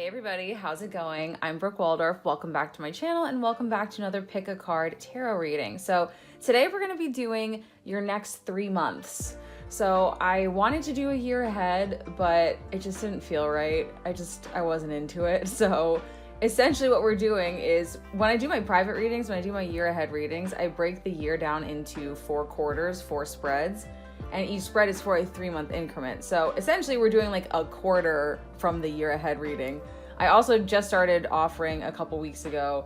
everybody, how's it going? I'm Brook Waldorf. Welcome back to my channel and welcome back to another Pick a Card tarot reading. So today we're going to be doing your next 3 months. So I wanted to do a year ahead, but it just didn't feel right. I wasn't into it. So essentially what we're doing is when I do my private readings, when I do my year ahead readings, I break the year down into 4 quarters, 4 spreads. And each spread is for a 3-month increment. So essentially we're doing like a quarter from the year ahead reading. I also just started offering a couple weeks ago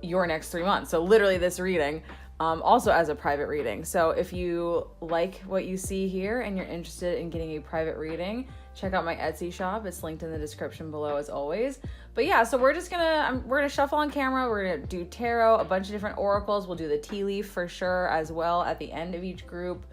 your next 3 months. So literally this reading, also as a private reading. So if you like what you see here and you're interested in getting a private reading, check out my Etsy shop. It's linked in the description below as always. But yeah, so we're gonna shuffle on camera. We're gonna do tarot, a bunch of different oracles. We'll do the tea leaf for sure as well at the end of each group.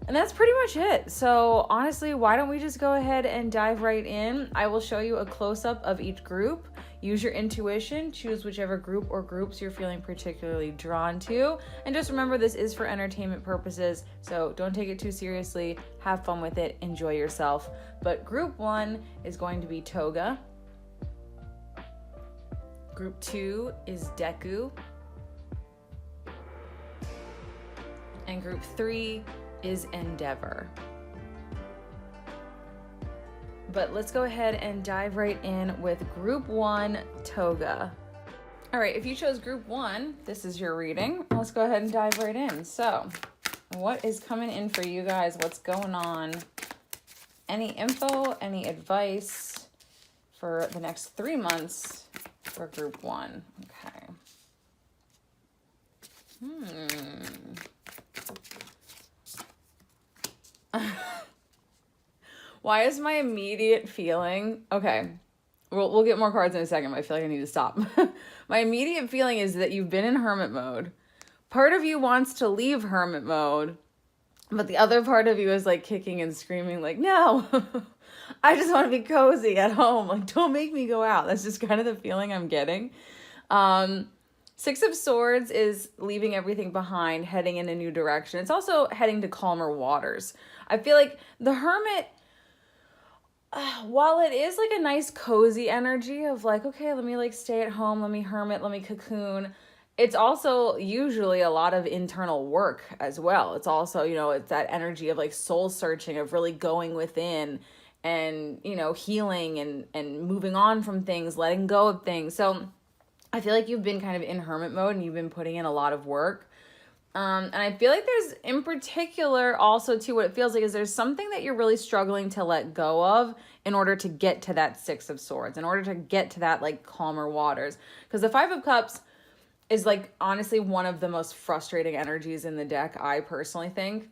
And that's pretty much it. So honestly, why don't we just go ahead and dive right in? I will show you a close-up of each group. Use your intuition, choose whichever group or groups you're feeling particularly drawn to. And just remember, this is for entertainment purposes, so don't take it too seriously. Have fun with it, enjoy yourself. But group 1 is going to be Toga. Group 2 is Deku. And group 3 is Endeavor. But let's go ahead and dive right in with group 1, Toga. All right, if you chose group 1, this is your reading. Let's go ahead and dive right in. So what is coming in for you guys? What's going on? Any info, any advice for the next 3 months for group 1? Okay. Why is my immediate feeling, okay, we'll get more cards in a second, but I feel like I need to stop. My immediate feeling is that you've been in hermit mode. Part of you wants to leave hermit mode, but the other part of you is like kicking and screaming like, no, I just want to be cozy at home. Like, don't make me go out. That's just kind of the feeling I'm getting. 6 of Swords is leaving everything behind, heading in a new direction. It's also heading to calmer waters. I feel like the Hermit, while it is like a nice cozy energy of like, okay, let me like stay at home, let me hermit, let me cocoon, it's also usually a lot of internal work as well. It's also, you know, it's that energy of like soul searching, of really going within and, you know, healing and moving on from things, letting go of things. So I feel like you've been kind of in hermit mode and you've been putting in a lot of work. And I feel like there's, in particular, also too, what it feels like is there's something that you're really struggling to let go of in order to get to that 6 of Swords, in order to get to that like calmer waters. Because the 5 of Cups is like honestly one of the most frustrating energies in the deck, I personally think,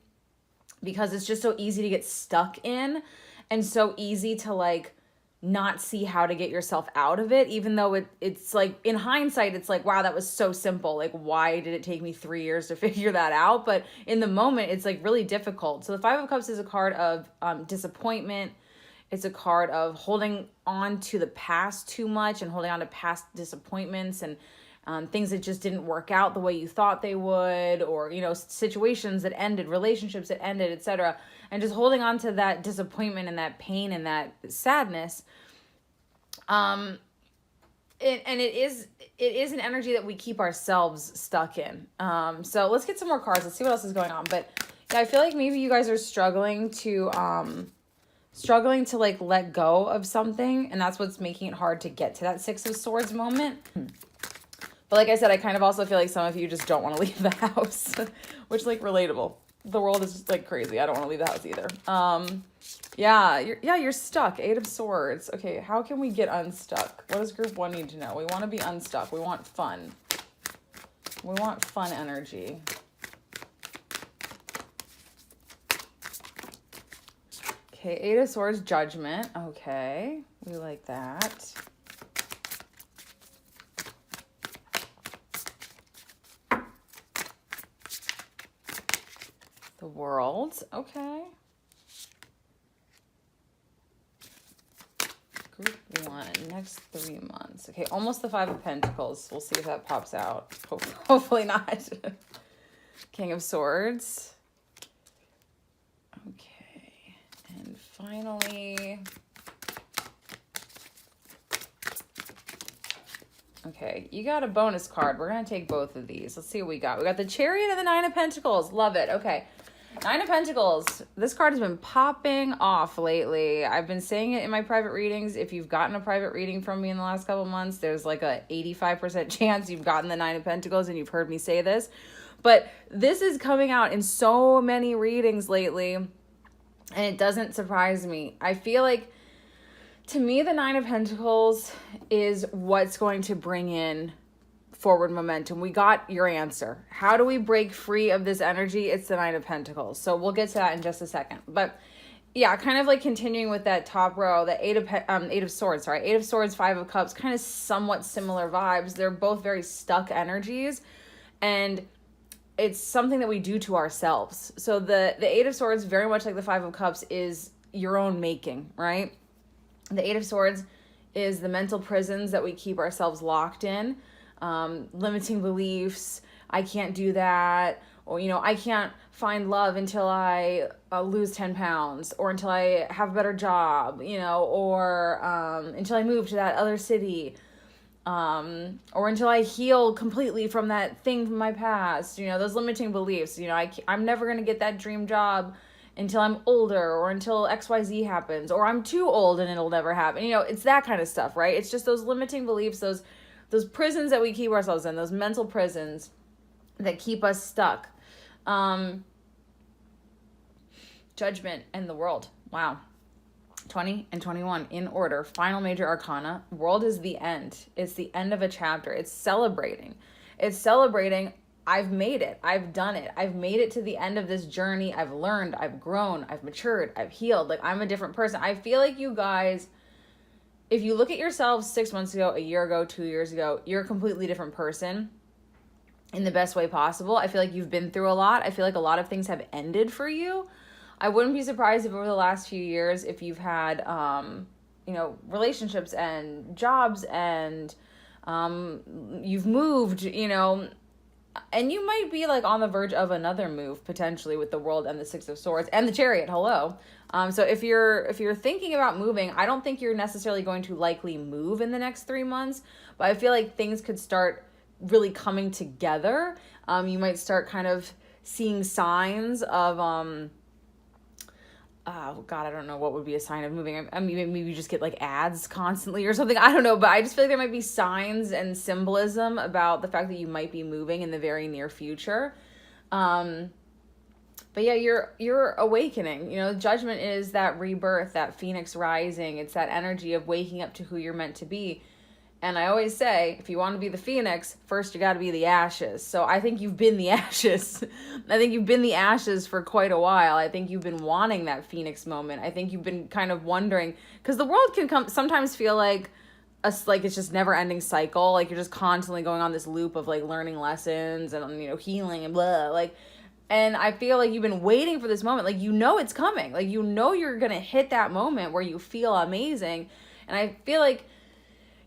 because it's just so easy to get stuck in and so easy to like not see how to get yourself out of it, even though it's like in hindsight it's like, wow, that was so simple, like why did it take me 3 years to figure that out? But in the moment it's like really difficult. So the 5 of Cups is a card of disappointment. It's a card of holding on to the past too much and holding on to past disappointments and things that just didn't work out the way you thought they would, or, you know, situations that ended, relationships that ended, etc. And just holding on to that disappointment and that pain and that sadness. It is an energy that we keep ourselves stuck in. So let's get some more cards. Let's see what else is going on. But yeah, I feel like maybe you guys are struggling to like let go of something, and that's what's making it hard to get to that 6 of Swords moment. But like I said, I kind of also feel like some of you just don't want to leave the house, which like relatable. The world is just like crazy. I don't want to leave the house either. You're stuck. 8 of Swords. Okay, how can we get unstuck? What does group 1 need to know? We want to be unstuck. We want fun. We want fun energy. Okay, 8 of Swords, Judgment. Okay, we like that. The World, okay. Group 1, next 3 months. Okay, almost the 5 of Pentacles. We'll see if that pops out. Hopefully not. King of Swords. Okay, and finally, Okay, you got a bonus card. We're going to take both of these. Let's see what we got. We got the Chariot and the Nine of Pentacles. Love it. Okay. Nine of Pentacles. This card has been popping off lately. I've been saying it in my private readings. If you've gotten a private reading from me in the last couple months, there's like a 85% chance you've gotten the Nine of Pentacles and you've heard me say this. But this is coming out in so many readings lately, and it doesn't surprise me. I feel like, to me, the Nine of Pentacles is what's going to bring in forward momentum. We got your answer. How do we break free of this energy? It's the Nine of Pentacles. So we'll get to that in just a second. But yeah, kind of like continuing with that top row, the Eight of Swords, Five of Cups, kind of somewhat similar vibes. They're both very stuck energies, and it's something that we do to ourselves. So the Eight of Swords, very much like the Five of Cups, is your own making, right? The Eight of Swords is the mental prisons that we keep ourselves locked in, limiting beliefs. I can't do that. Or, I can't find love until I lose 10 pounds, or until I have a better job, or until I move to that other city, or until I heal completely from that thing from my past, those limiting beliefs. I'm never going to get that dream job until I'm older, or until XYZ happens, or I'm too old and it'll never happen. It's that kind of stuff, right? It's just those limiting beliefs, those prisons that we keep ourselves in, those mental prisons that keep us stuck. Judgment and the World. Wow. 20 and 21 in order. Final major arcana. World is the end. It's the end of a chapter. It's celebrating. I've made it. I've done it. I've made it to the end of this journey. I've learned. I've grown. I've matured. I've healed. Like, I'm a different person. I feel like you guys, if you look at yourselves 6 months ago, a year ago, 2 years ago, you're a completely different person in the best way possible. I feel like you've been through a lot. I feel like a lot of things have ended for you. I wouldn't be surprised if over the last few years, if you've had, relationships and jobs, and you've moved, and you might be like on the verge of another move potentially with the World and the Six of Swords and the Chariot. Hello. So if you're thinking about moving, I don't think you're necessarily going to likely move in the next 3 months, but I feel like things could start really coming together. You might start kind of seeing signs of, oh God, I don't know what would be a sign of moving. I mean, maybe you just get like ads constantly or something. I don't know, but I just feel like there might be signs and symbolism about the fact that you might be moving in the very near future. But yeah, you're awakening. Judgment is that rebirth, that phoenix rising. It's that energy of waking up to who you're meant to be. And I always say, if you want to be the phoenix, first you got to be the ashes. So I think you've been the ashes. I think you've been the ashes for quite a while. I think you've been wanting that phoenix moment. I think you've been kind of wondering, because the world can sometimes feel like it's just never ending cycle. Like you're just constantly going on this loop of like learning lessons and, healing and blah, like, and I feel like you've been waiting for this moment. Like, it's coming. Like, you're going to hit that moment where you feel amazing. And I feel like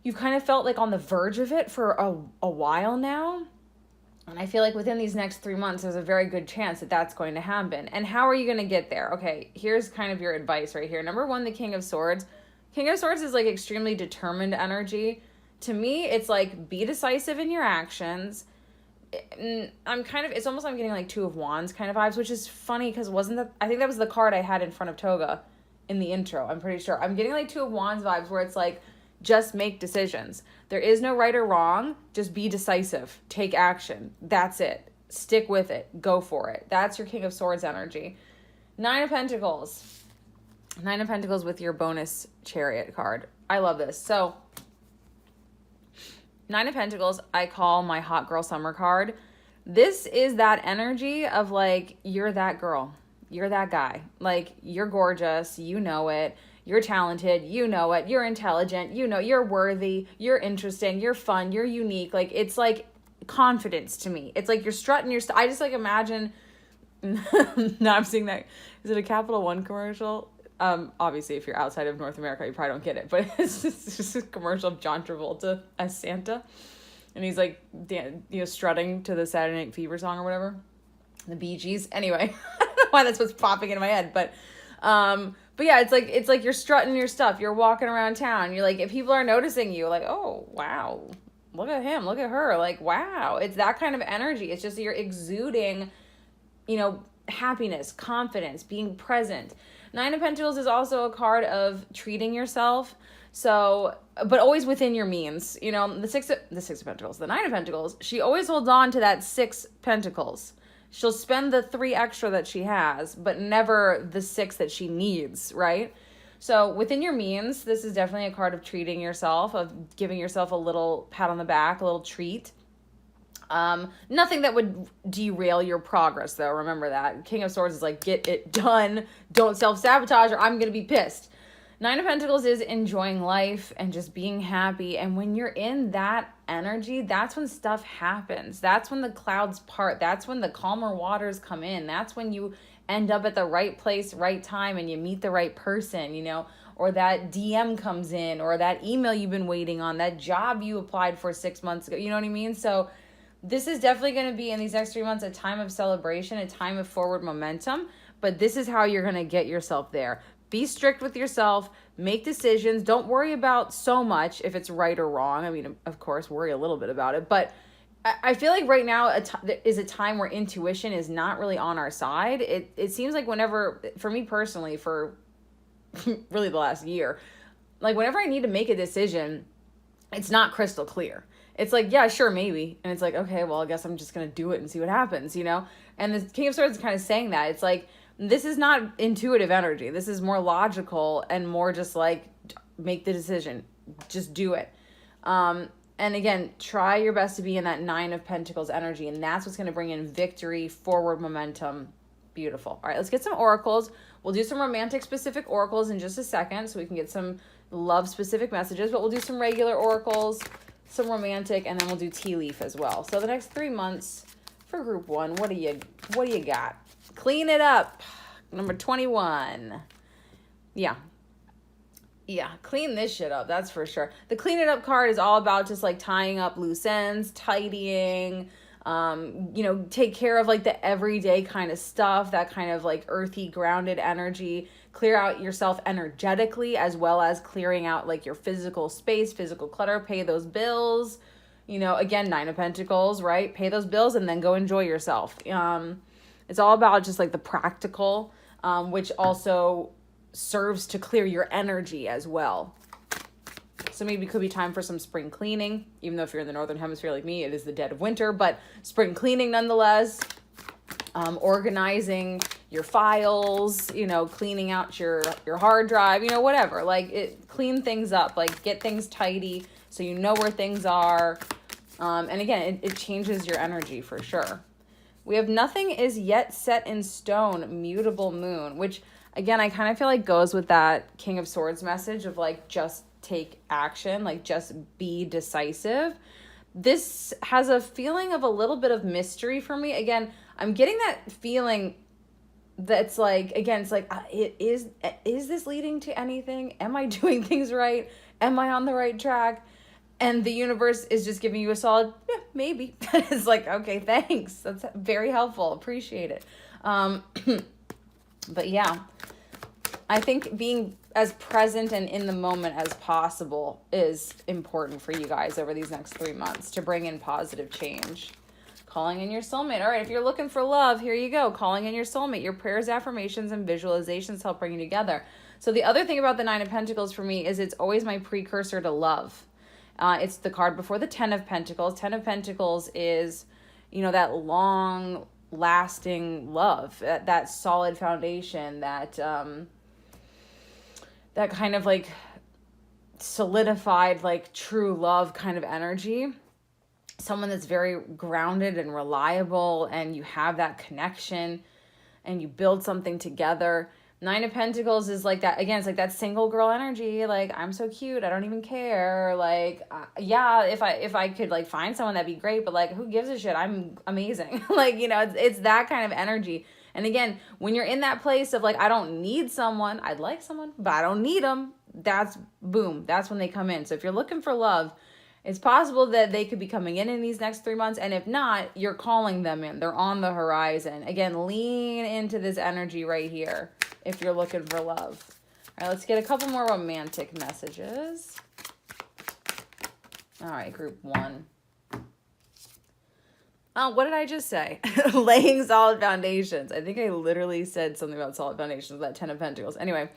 you've kind of felt like on the verge of it for a while now. And I feel like within these next 3 months, there's a very good chance that that's going to happen. And how are you going to get there? Okay, here's kind of your advice right here. Number one, the King of Swords. King of Swords is like extremely determined energy. To me, it's like be decisive in your actions. It's almost like I'm getting like Two of Wands kind of vibes, which is funny because I think that was the card I had in front of Toga in the intro. I'm pretty sure. I'm getting like Two of Wands vibes where it's like, just make decisions. There is no right or wrong. Just be decisive. Take action. That's it. Stick with it. Go for it. That's your King of Swords energy. Nine of Pentacles. Nine of Pentacles with your bonus Chariot card. I love this. So, Nine of Pentacles, I call my hot girl summer card. This is that energy of like, you're that girl. You're that guy. Like, you're gorgeous. You know it. You're talented, you know it, you're intelligent, you're worthy, you're interesting, you're fun, you're unique. Like, it's like confidence to me. It's like you're strutting your I just like imagine, now I'm seeing that, is it a Capital One commercial? Obviously, if you're outside of North America, you probably don't get it, but it's just a commercial of John Travolta as Santa. And he's like, strutting to the Saturday Night Fever song or whatever. The Bee Gees. Anyway, I don't know why that's what's popping into my head, but yeah, it's like you're strutting your stuff. You're walking around town. You're like, if people are noticing you, like, oh, wow, look at him, look at her. Like, wow. It's that kind of energy. It's just you're exuding, happiness, confidence, being present. Nine of Pentacles is also a card of treating yourself. So, but always within your means. The six of Pentacles, the Nine of Pentacles, she always holds on to that 6 Pentacles. She'll spend the 3 extra that she has, but never the 6 that she needs, right? So within your means, this is definitely a card of treating yourself, of giving yourself a little pat on the back, a little treat. Nothing that would derail your progress, though. Remember that. King of Swords is like, get it done. Don't self-sabotage or I'm going to be pissed. Nine of Pentacles is enjoying life and just being happy. And when you're in that energy, that's when stuff happens. That's when the clouds part. That's when the calmer waters come in. That's when you end up at the right place, right time, and you meet the right person, or that DM comes in, or that email you've been waiting on, that job you applied for 6 months ago. You know what I mean? So this is definitely going to be, in these next 3 months, a time of celebration, a time of forward momentum. But this is how you're going to get yourself there. Be strict with yourself. Make decisions. Don't worry about so much if it's right or wrong. I mean, of course, worry a little bit about it. But I feel like right now is a time where intuition is not really on our side. It seems like whenever, for me personally, for really the last year, like whenever I need to make a decision, it's not crystal clear. It's like, yeah, sure, maybe. And it's like, okay, well, I guess I'm just going to do it and see what happens, And the King of Swords is kind of saying that. It's like, this is not intuitive energy. This is more logical and more just like, make the decision. Just do it. And again, try your best to be in that Nine of Pentacles energy. And that's what's going to bring in victory, forward momentum. Beautiful. All right, let's get some oracles. We'll do some romantic specific oracles in just a second so we can get some love specific messages. But we'll do some regular oracles, some romantic, and then we'll do tea leaf as well. So the next 3 months for group 1, what do you got? Clean it up. Number 21. Yeah, clean this shit up, that's for sure. The clean it up card is all about just like tying up loose ends, tidying, take care of like the everyday kind of stuff, that kind of like earthy, grounded energy. Clear out yourself energetically as well as clearing out like your physical space, physical clutter, pay those bills. Again, Nine of Pentacles, right? Pay those bills and then go enjoy yourself. It's all about just like the practical, which also serves to clear your energy as well. So maybe it could be time for some spring cleaning, even though if you're in the Northern Hemisphere like me, it is the dead of winter, but spring cleaning nonetheless. Organizing your files, cleaning out your hard drive, whatever. Like clean things up, like get things tidy so you know where things are. And again, it changes your energy for sure. We have nothing is yet set in stone, mutable moon, which again, I kind of feel like goes with that King of Swords message of like, just take action, like just be decisive. This has a feeling of a little bit of mystery for me. Again, I'm getting that feeling that's like, again, it's like, is this leading to anything? Am I doing things right? Am I on the right track? And the universe is just giving you a solid, yeah, maybe. It's like, okay, thanks. That's very helpful. Appreciate it. But yeah, I think being as present and in the moment as possible is important for you guys over these next 3 months to bring in positive change. Calling in your soulmate. All right, if you're looking for love, here you go. Calling in your soulmate. Your prayers, affirmations, and visualizations help bring you together. So the other thing about the Nine of Pentacles for me is it's always my precursor to love. It's the card before the Ten of Pentacles. Ten of Pentacles is, that long lasting love, that solid foundation, that kind of like solidified, like true love kind of energy. Someone that's very grounded and reliable, and you have that connection and you build something together. Nine of Pentacles is like that. Again, it's like that single girl energy. Like, I'm so cute, I don't even care. Like, yeah, if I could like find someone, that'd be great. But like, who gives a shit? I'm amazing. Like, it's that kind of energy. And again, when you're in that place of like, I don't need someone, I'd like someone, but I don't need them. That's boom. That's when they come in. So if you're looking for love, it's possible that they could be coming in these next 3 months. And if not, you're calling them in. They're on the horizon. Again, lean into this energy right here if you're looking for love. All right, let's get a couple more romantic messages. All right, group 1. Oh, what did I just say? Laying solid foundations. I think I literally said something about solid foundations, that 10 of Pentacles. Anyway,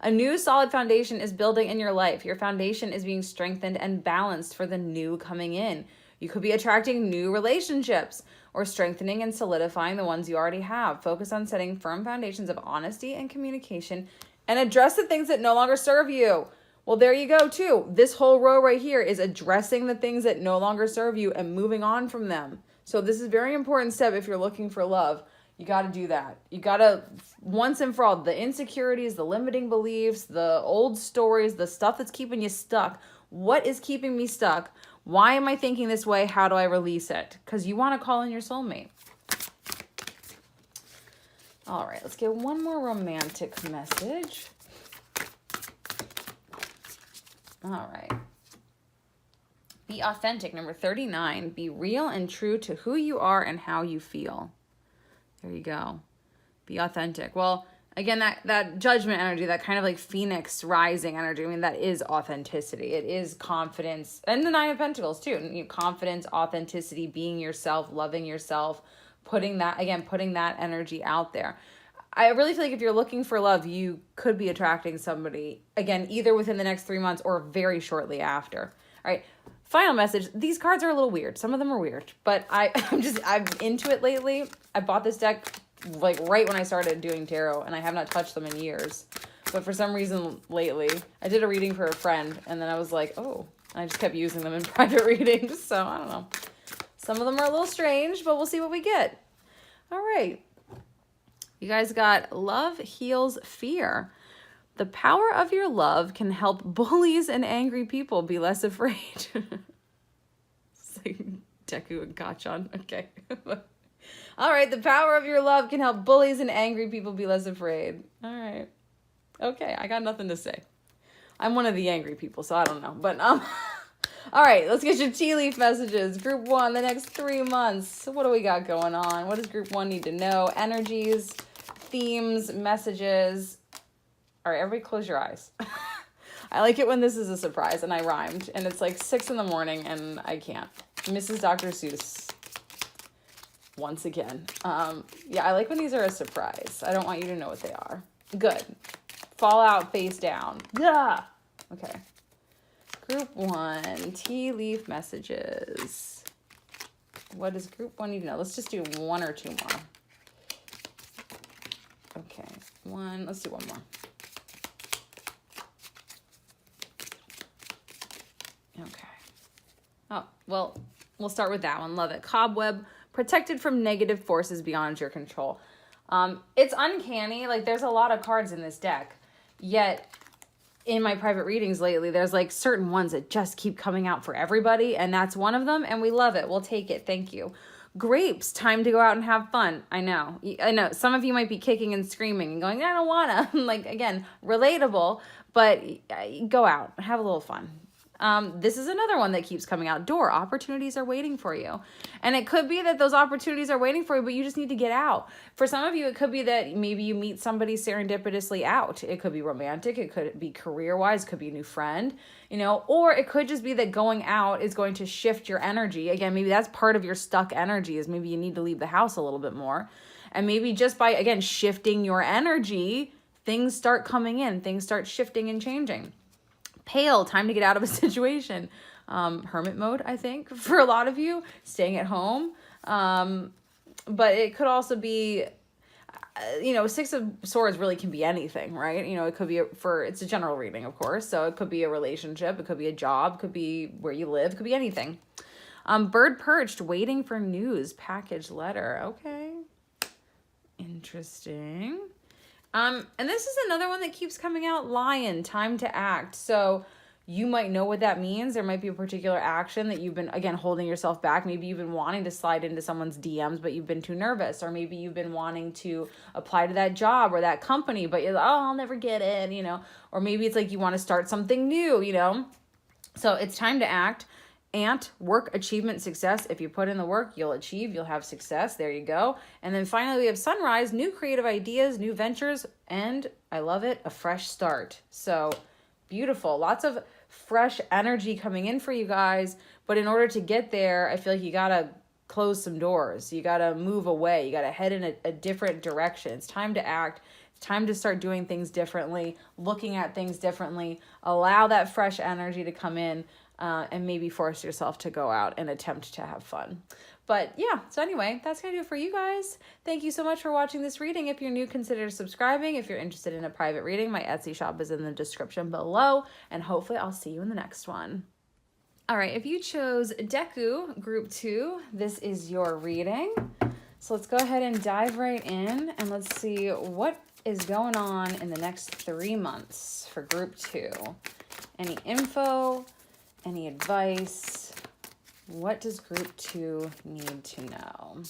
a new solid foundation is building in your life. Your foundation is being strengthened and balanced for the new coming in. You could be attracting new relationships or strengthening and solidifying the ones you already have. Focus on setting firm foundations of honesty and communication and address the things that no longer serve you. Well, there you go, too. This whole row right here is addressing the things that no longer serve you and moving on from them. So this is a very important step if you're looking for love. You got to do that. You got to, once and for all, the insecurities, the limiting beliefs, the old stories, the stuff that's keeping you stuck. What is keeping me stuck? Why am I thinking this way? How do I release it? Because you want to call in your soulmate. All right, let's get one more romantic message. All right. Be authentic. Number 39. Be real and true to who you are and how you feel. There you go. Be authentic. Well, again, that judgment energy, that kind of like phoenix rising energy, I mean, that is authenticity. It is confidence. And the 9 of Pentacles, too. Confidence, authenticity, being yourself, loving yourself, putting that energy out there. I really feel like if you're looking for love, you could be attracting somebody, again, either within the next 3 months or very shortly after. All right. Final message. These cards are a little weird. Some of them are weird, but I'm into it lately. I bought this deck like right when I started doing tarot, and I have not touched them in years. But for some reason lately, I did a reading for a friend, and then I was like, oh, I just kept using them in private readings. So I don't know. Some of them are a little strange, but we'll see what we get. All right. You guys got love heals fear. The power of your love can help bullies and angry people be less afraid. It's like Deku and Gachan. Okay. All right. The power of your love can help bullies and angry people be less afraid. All right. Okay. I got nothing to say. I'm one of the angry people, so I don't know. But, all right. Let's get your tea leaf messages. Group 1, the next 3 months. What do we got going on? What does group 1 need to know? Energies, themes, messages. All right, everybody close your eyes. I like it when this is a surprise, and I rhymed, and it's like 6 in the morning, and I can't. Mrs. Dr. Seuss, once again. Yeah, I like when these are a surprise. I don't want you to know what they are. Good. Fall out face down. Yeah. Okay. Group 1, tea leaf messages. What does group 1 need to know? Let's just do 1 or 2 more. Okay, 1. Let's do 1 more. Okay. Oh, well, we'll start with that one. Love it. Cobweb, protected from negative forces beyond your control. It's uncanny. Like, there's a lot of cards in this deck. Yet, in my private readings lately, there's like certain ones that just keep coming out for everybody. And that's one of them. And we love it. We'll take it. Thank you. Grapes, time to go out and have fun. I know. Some of you might be kicking and screaming and going, I don't want to. Like, again, relatable. But go out. Have a little fun. This is another one that keeps coming out. Door, opportunities are waiting for you. And it could be that those opportunities are waiting for you, but you just need to get out. For some of you, it could be that maybe you meet somebody serendipitously out. It could be romantic. It could be career-wise. It could be a new friend, or it could just be that going out is going to shift your energy. Again, maybe that's part of your stuck energy is maybe you need to leave the house a little bit more. And maybe just by, again, shifting your energy, things start coming in. Things start shifting and changing. Pale, time to get out of a situation. Hermit mode, I think, for a lot of you, staying at home. But it could also be, 6 of Swords really can be anything, right? It could be it's a general reading, of course. So it could be a relationship. It could be a job. It could be where you live. It could be anything. Bird perched, waiting for news, package letter. Okay. Interesting. And this is another one that keeps coming out. Lion, time to act. So you might know what that means. There might be a particular action that you've been, again, holding yourself back. Maybe you've been wanting to slide into someone's DMs, but you've been too nervous. Or maybe you've been wanting to apply to that job or that company, but you're like, oh, I'll never get it, Or maybe it's like you want to start something new, So it's time to act. Ant, work, achievement, success. If you put in the work, you'll achieve, you'll have success. There you go. And then finally we have sunrise, new creative ideas, new ventures, and I love it, a fresh start. So beautiful. Lots of fresh energy coming in for you guys. But in order to get there, I feel like you got to close some doors. You got to move away. You got to head in a different direction. It's time to act. It's time to start doing things differently, looking at things differently. Allow that fresh energy to come in, and maybe force yourself to go out and attempt to have fun. But yeah, so anyway, that's going to do it for you guys. Thank you so much for watching this reading. If you're new, consider subscribing. If you're interested in a private reading, my Etsy shop is in the description below. And hopefully I'll see you in the next one. All right, if you chose Deku Group 2, this is your reading. So let's go ahead and dive right in and let's see what is going on in the next 3 months for Group 2. Any info, any advice? What does Group 2 need to know?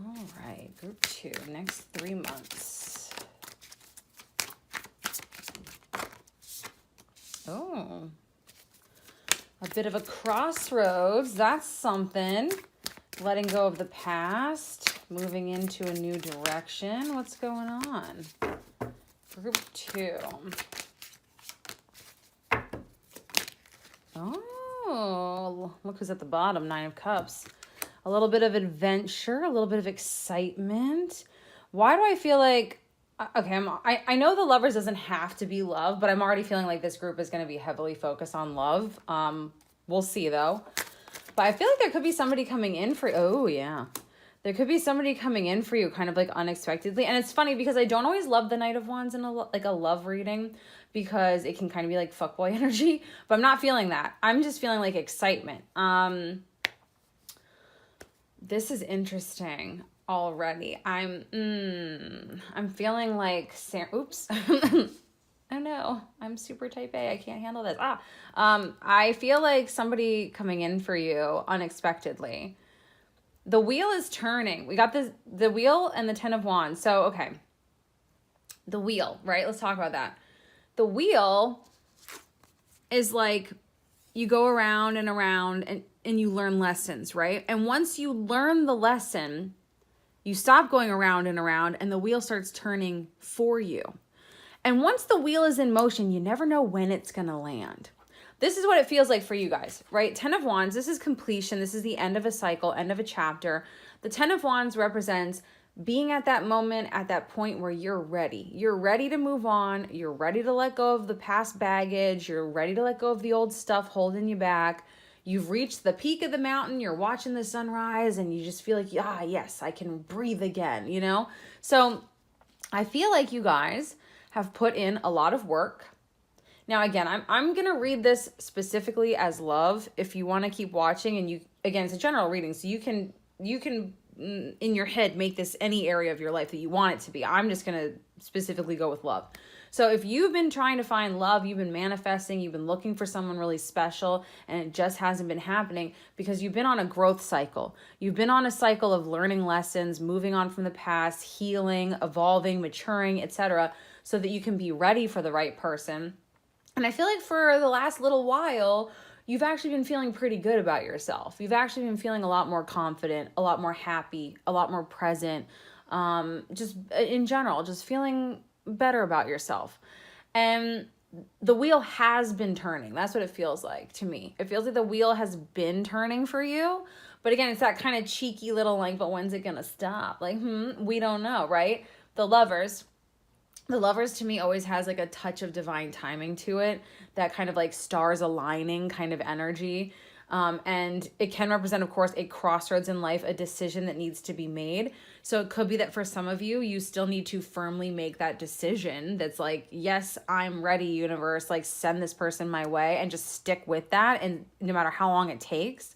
All right, Group 2, next 3 months. Oh, a bit of a crossroads. That's something. Letting go of the past, moving into a new direction. What's going on? Group 2. Oh, look who's at the bottom, 9 of Cups. A little bit of adventure, a little bit of excitement. Why do I feel like, okay, I know the Lovers doesn't have to be love, but I'm already feeling like this group is going to be heavily focused on love. We'll see though. But I feel like there could be somebody coming in for, oh yeah. There could be somebody coming in for you kind of like unexpectedly. And it's funny because I don't always love the Knight of Wands in a love reading because it can kind of be like fuckboy energy. But I'm not feeling that. I'm just feeling like excitement. This is interesting already. I'm feeling like, oops. Oh no, I'm super type A. I can't handle this. I feel like somebody coming in for you unexpectedly. The wheel is turning. We got the wheel and the 10 of Wands. So, okay. The wheel, right? Let's talk about that. The wheel is like you go around and around and you learn lessons, right? And once you learn the lesson, you stop going around and around and the wheel starts turning for you. And once the wheel is in motion, you never know when it's going to land. This is what it feels like for you guys, right? 10 of Wands, this is completion. This is the end of a cycle, end of a chapter. The 10 of Wands represents being at that moment, at that point where you're ready. You're ready to move on. You're ready to let go of the past baggage. You're ready to let go of the old stuff holding you back. You've reached the peak of the mountain. You're watching the sunrise and you just feel like, ah, yes, I can breathe again, you know? So I feel like you guys have put in a lot of work. Now, again, I'm going to read this specifically as love. If you want to keep watching and again, it's a general reading. So you can in your head, make this any area of your life that you want it to be. I'm just going to specifically go with love. So if you've been trying to find love, you've been manifesting, you've been looking for someone really special and it just hasn't been happening because you've been on a growth cycle. You've been on a cycle of learning lessons, moving on from the past, healing, evolving, maturing, etc., so that you can be ready for the right person. And I feel like for the last little while, you've actually been feeling pretty good about yourself. You've actually been feeling a lot more confident, a lot more happy, a lot more present, just in general, just feeling better about yourself. And the wheel has been turning. That's what it feels like to me. It feels like the wheel has been turning for you. But again, it's that kind of cheeky little like, but when's it going to stop? Like, we don't know, right? The lovers to me always has like a touch of divine timing to it, that kind of like stars aligning kind of energy. And it can represent, of course, a crossroads in life, a decision that needs to be made. So it could be that for some of you, you still need to firmly make that decision that's like, yes, I'm ready, universe, like send this person my way and just stick with that. And no matter how long it takes.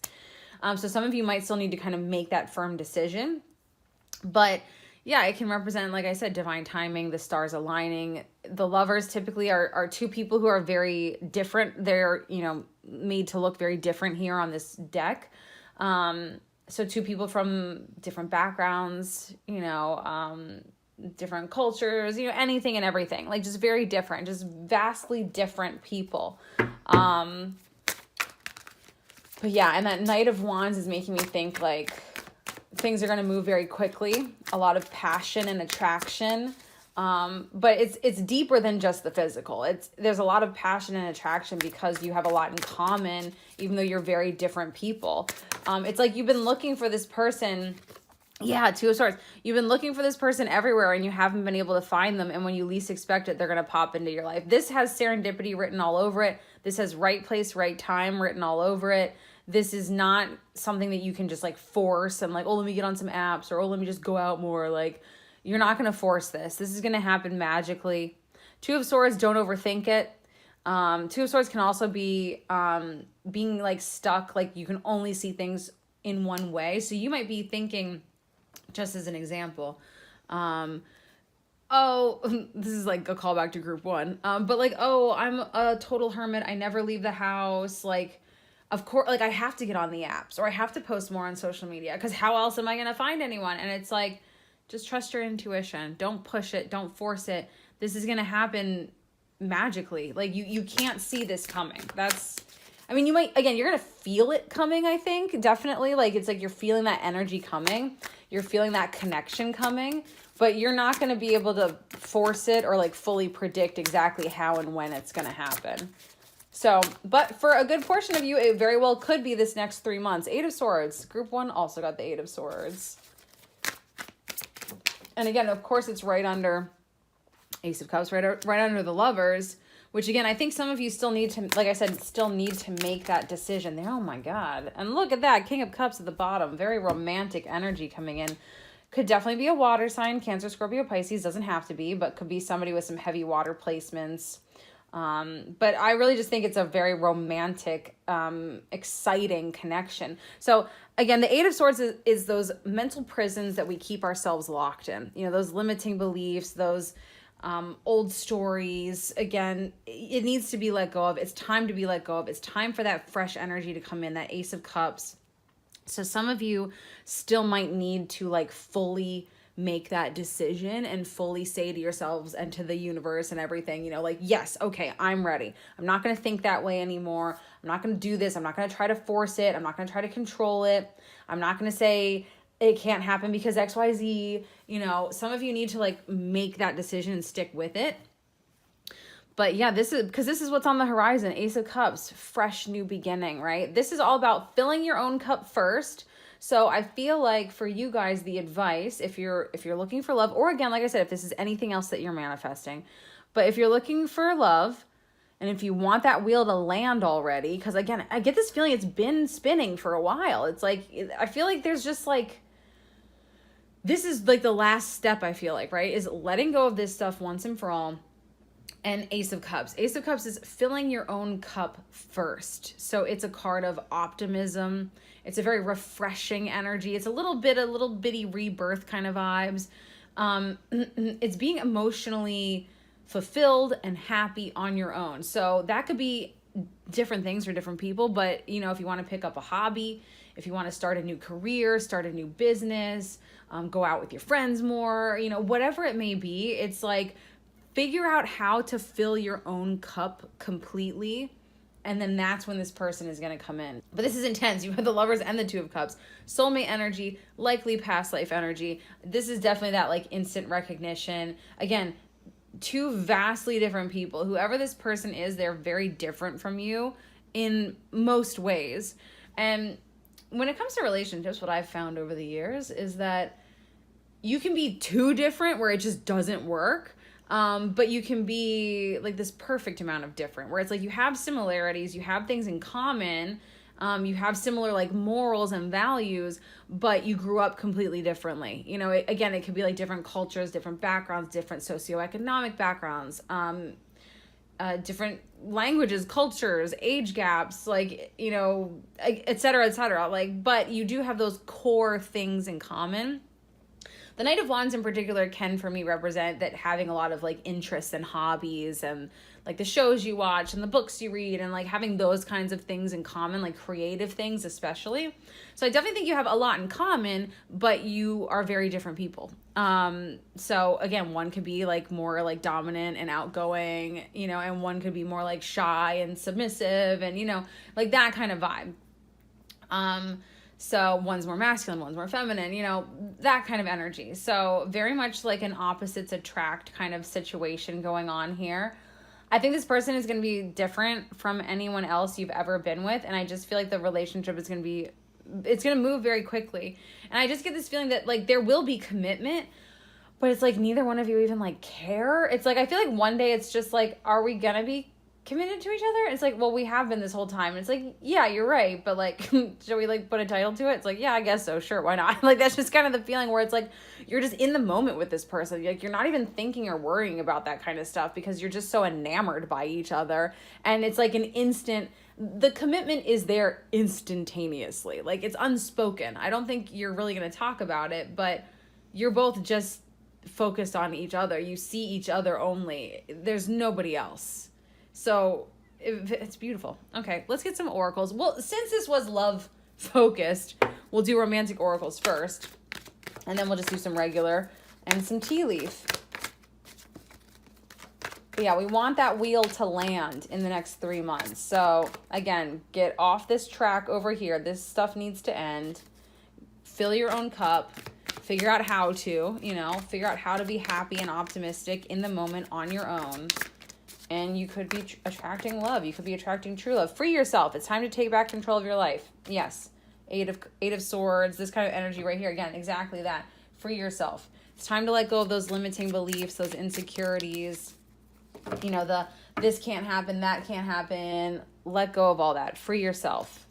So some of you might still need to kind of make that firm decision, but yeah, it can represent, like I said, divine timing, the stars aligning. The lovers typically are two people who are very different. They're, made to look very different here on this deck. So two people from different backgrounds, different cultures, anything and everything. Like just very different, just vastly different people. But yeah, and that Knight of Wands is making me think like, things are going to move very quickly. A lot of passion and attraction. But it's deeper than just the physical. There's a lot of passion and attraction because you have a lot in common, even though you're very different people. It's like you've been looking for this person. Yeah, Two of Swords. You've been looking for this person everywhere and you haven't been able to find them. And when you least expect it, they're going to pop into your life. This has serendipity written all over it. This has right place, right time written all over it. This is not something that you can just like force and like, oh, let me get on some apps, or oh, let me just go out more. Like, you're not going to force this. This is going to happen magically. Two of Swords, don't overthink it. Two of Swords can also be being like stuck. Like, you can only see things in one way. So you might be thinking, just as an example, oh, this is like a callback to group one. But like, oh, I'm a total hermit. I never leave the house. Like, of course, like I have to get on the apps or I have to post more on social media because how else am I going to find anyone? And it's like, just trust your intuition. Don't push it. Don't force it. This is going to happen magically. Like you can't see this coming. You might, again, you're going to feel it coming, I think, definitely. Like, it's like you're feeling that energy coming. You're feeling that connection coming, but you're not going to be able to force it or like fully predict exactly how and when it's going to happen. So, but for a good portion of you, it very well could be this next 3 months. Eight of Swords. Group one also got the Eight of Swords. And again, of course, it's right under Ace of Cups, right under the Lovers, which again, I think some of you still need to, like I said, still need to make that decision there. Oh my God. And look at that, King of Cups at the bottom. Very romantic energy coming in. Could definitely be a water sign, Cancer, Scorpio, Pisces. Doesn't have to be, but could be somebody with some heavy water placements. But I really just think it's a very romantic, exciting connection. So again, the Eight of Swords is those mental prisons that we keep ourselves locked in. You know, those limiting beliefs, those old stories. Again, it needs to be let go of. It's time to be let go of. It's time for that fresh energy to come in, that Ace of Cups. So some of you still might need to like fully make that decision and fully say to yourselves and to the universe and everything, you know, like, yes, okay, I'm ready. I'm not going to think that way anymore. I'm not going to do this. I'm not going to try to force it. I'm not going to try to control it. I'm not going to say it can't happen because XYZ. You know, some of you need to like make that decision and stick with it. But yeah, this is what's on the horizon. Ace of Cups, fresh new beginning, right? This is all about filling your own cup first. So I feel like for you guys, the advice, if you're looking for love, or again, like I said, if this is anything else that you're manifesting, but if you're looking for love, and if you want that wheel to land already, because again, I get this feeling it's been spinning for a while. It's like, I feel like there's just like, this is like the last step, I feel like, right? Is letting go of this stuff once and for all. And Ace of Cups. Ace of Cups is filling your own cup first. So it's a card of optimism. It's a very refreshing energy. It's a little bitty rebirth kind of vibes. It's being emotionally fulfilled and happy on your own. So that could be different things for different people. But, you know, if you want to pick up a hobby, if you want to start a new career, start a new business, go out with your friends more, you know, whatever it may be, it's like, figure out how to fill your own cup completely, and then that's when this person is going to come in. But this is intense. You have the Lovers and the Two of Cups. Soulmate energy, likely past life energy. This is definitely that like instant recognition. Again, two vastly different people. Whoever this person is, they're very different from you in most ways. And when it comes to relationships, what I've found over the years is that you can be too different where it just doesn't work. But you can be like this perfect amount of different, where it's like you have similarities, you have things in common, you have similar like morals and values, but you grew up completely differently. You know, again, it could be like different cultures, different backgrounds, different socioeconomic backgrounds, different languages, cultures, age gaps, like, you know, et cetera, et cetera. Like, but you do have those core things in common. The Knight of Wands in particular can, for me, represent that having a lot of, like, interests and hobbies and, like, the shows you watch and the books you read and, like, having those kinds of things in common, like, creative things especially. So I definitely think you have a lot in common, but you are very different people. So, again, one could be, like, more, like, dominant and outgoing, you know, and one could be more, like, shy and submissive and, you know, like, that kind of vibe. So one's more masculine, one's more feminine, you know, that kind of energy. So very much like an opposites attract kind of situation going on here. I think this person is going to be different from anyone else you've ever been with. And I just feel like the relationship is going to be, it's going to move very quickly. And I just get this feeling that like there will be commitment, but it's like neither one of you even like care. It's like, I feel like one day it's just like, are we going to be committed to each other? It's like, well, we have been this whole time. And it's like, yeah, you're right. But like, should we like put a title to it? It's like, yeah, I guess so. Sure. Why not? Like, that's just kind of the feeling where it's like, you're just in the moment with this person. Like, you're not even thinking or worrying about that kind of stuff because you're just so enamored by each other. And it's like an instant, the commitment is there instantaneously. Like, it's unspoken. I don't think you're really going to talk about it, but you're both just focused on each other. You see each other only. There's nobody else. So it's beautiful. Okay, let's get some oracles. Well, since this was love focused, we'll do romantic oracles first. And then we'll just do some regular and some tea leaf. But yeah, we want that wheel to land in the next 3 months. So again, get off this track over here. This stuff needs to end. Fill your own cup. Figure out how to, you know, figure out how to be happy and optimistic in the moment on your own. And you could be attracting love. You could be attracting true love. Free yourself. It's time to take back control of your life. Yes. Eight of Swords. This kind of energy right here. Again, exactly that. Free yourself. It's time to let go of those limiting beliefs, those insecurities. You know, this can't happen, that can't happen. Let go of all that. Free yourself.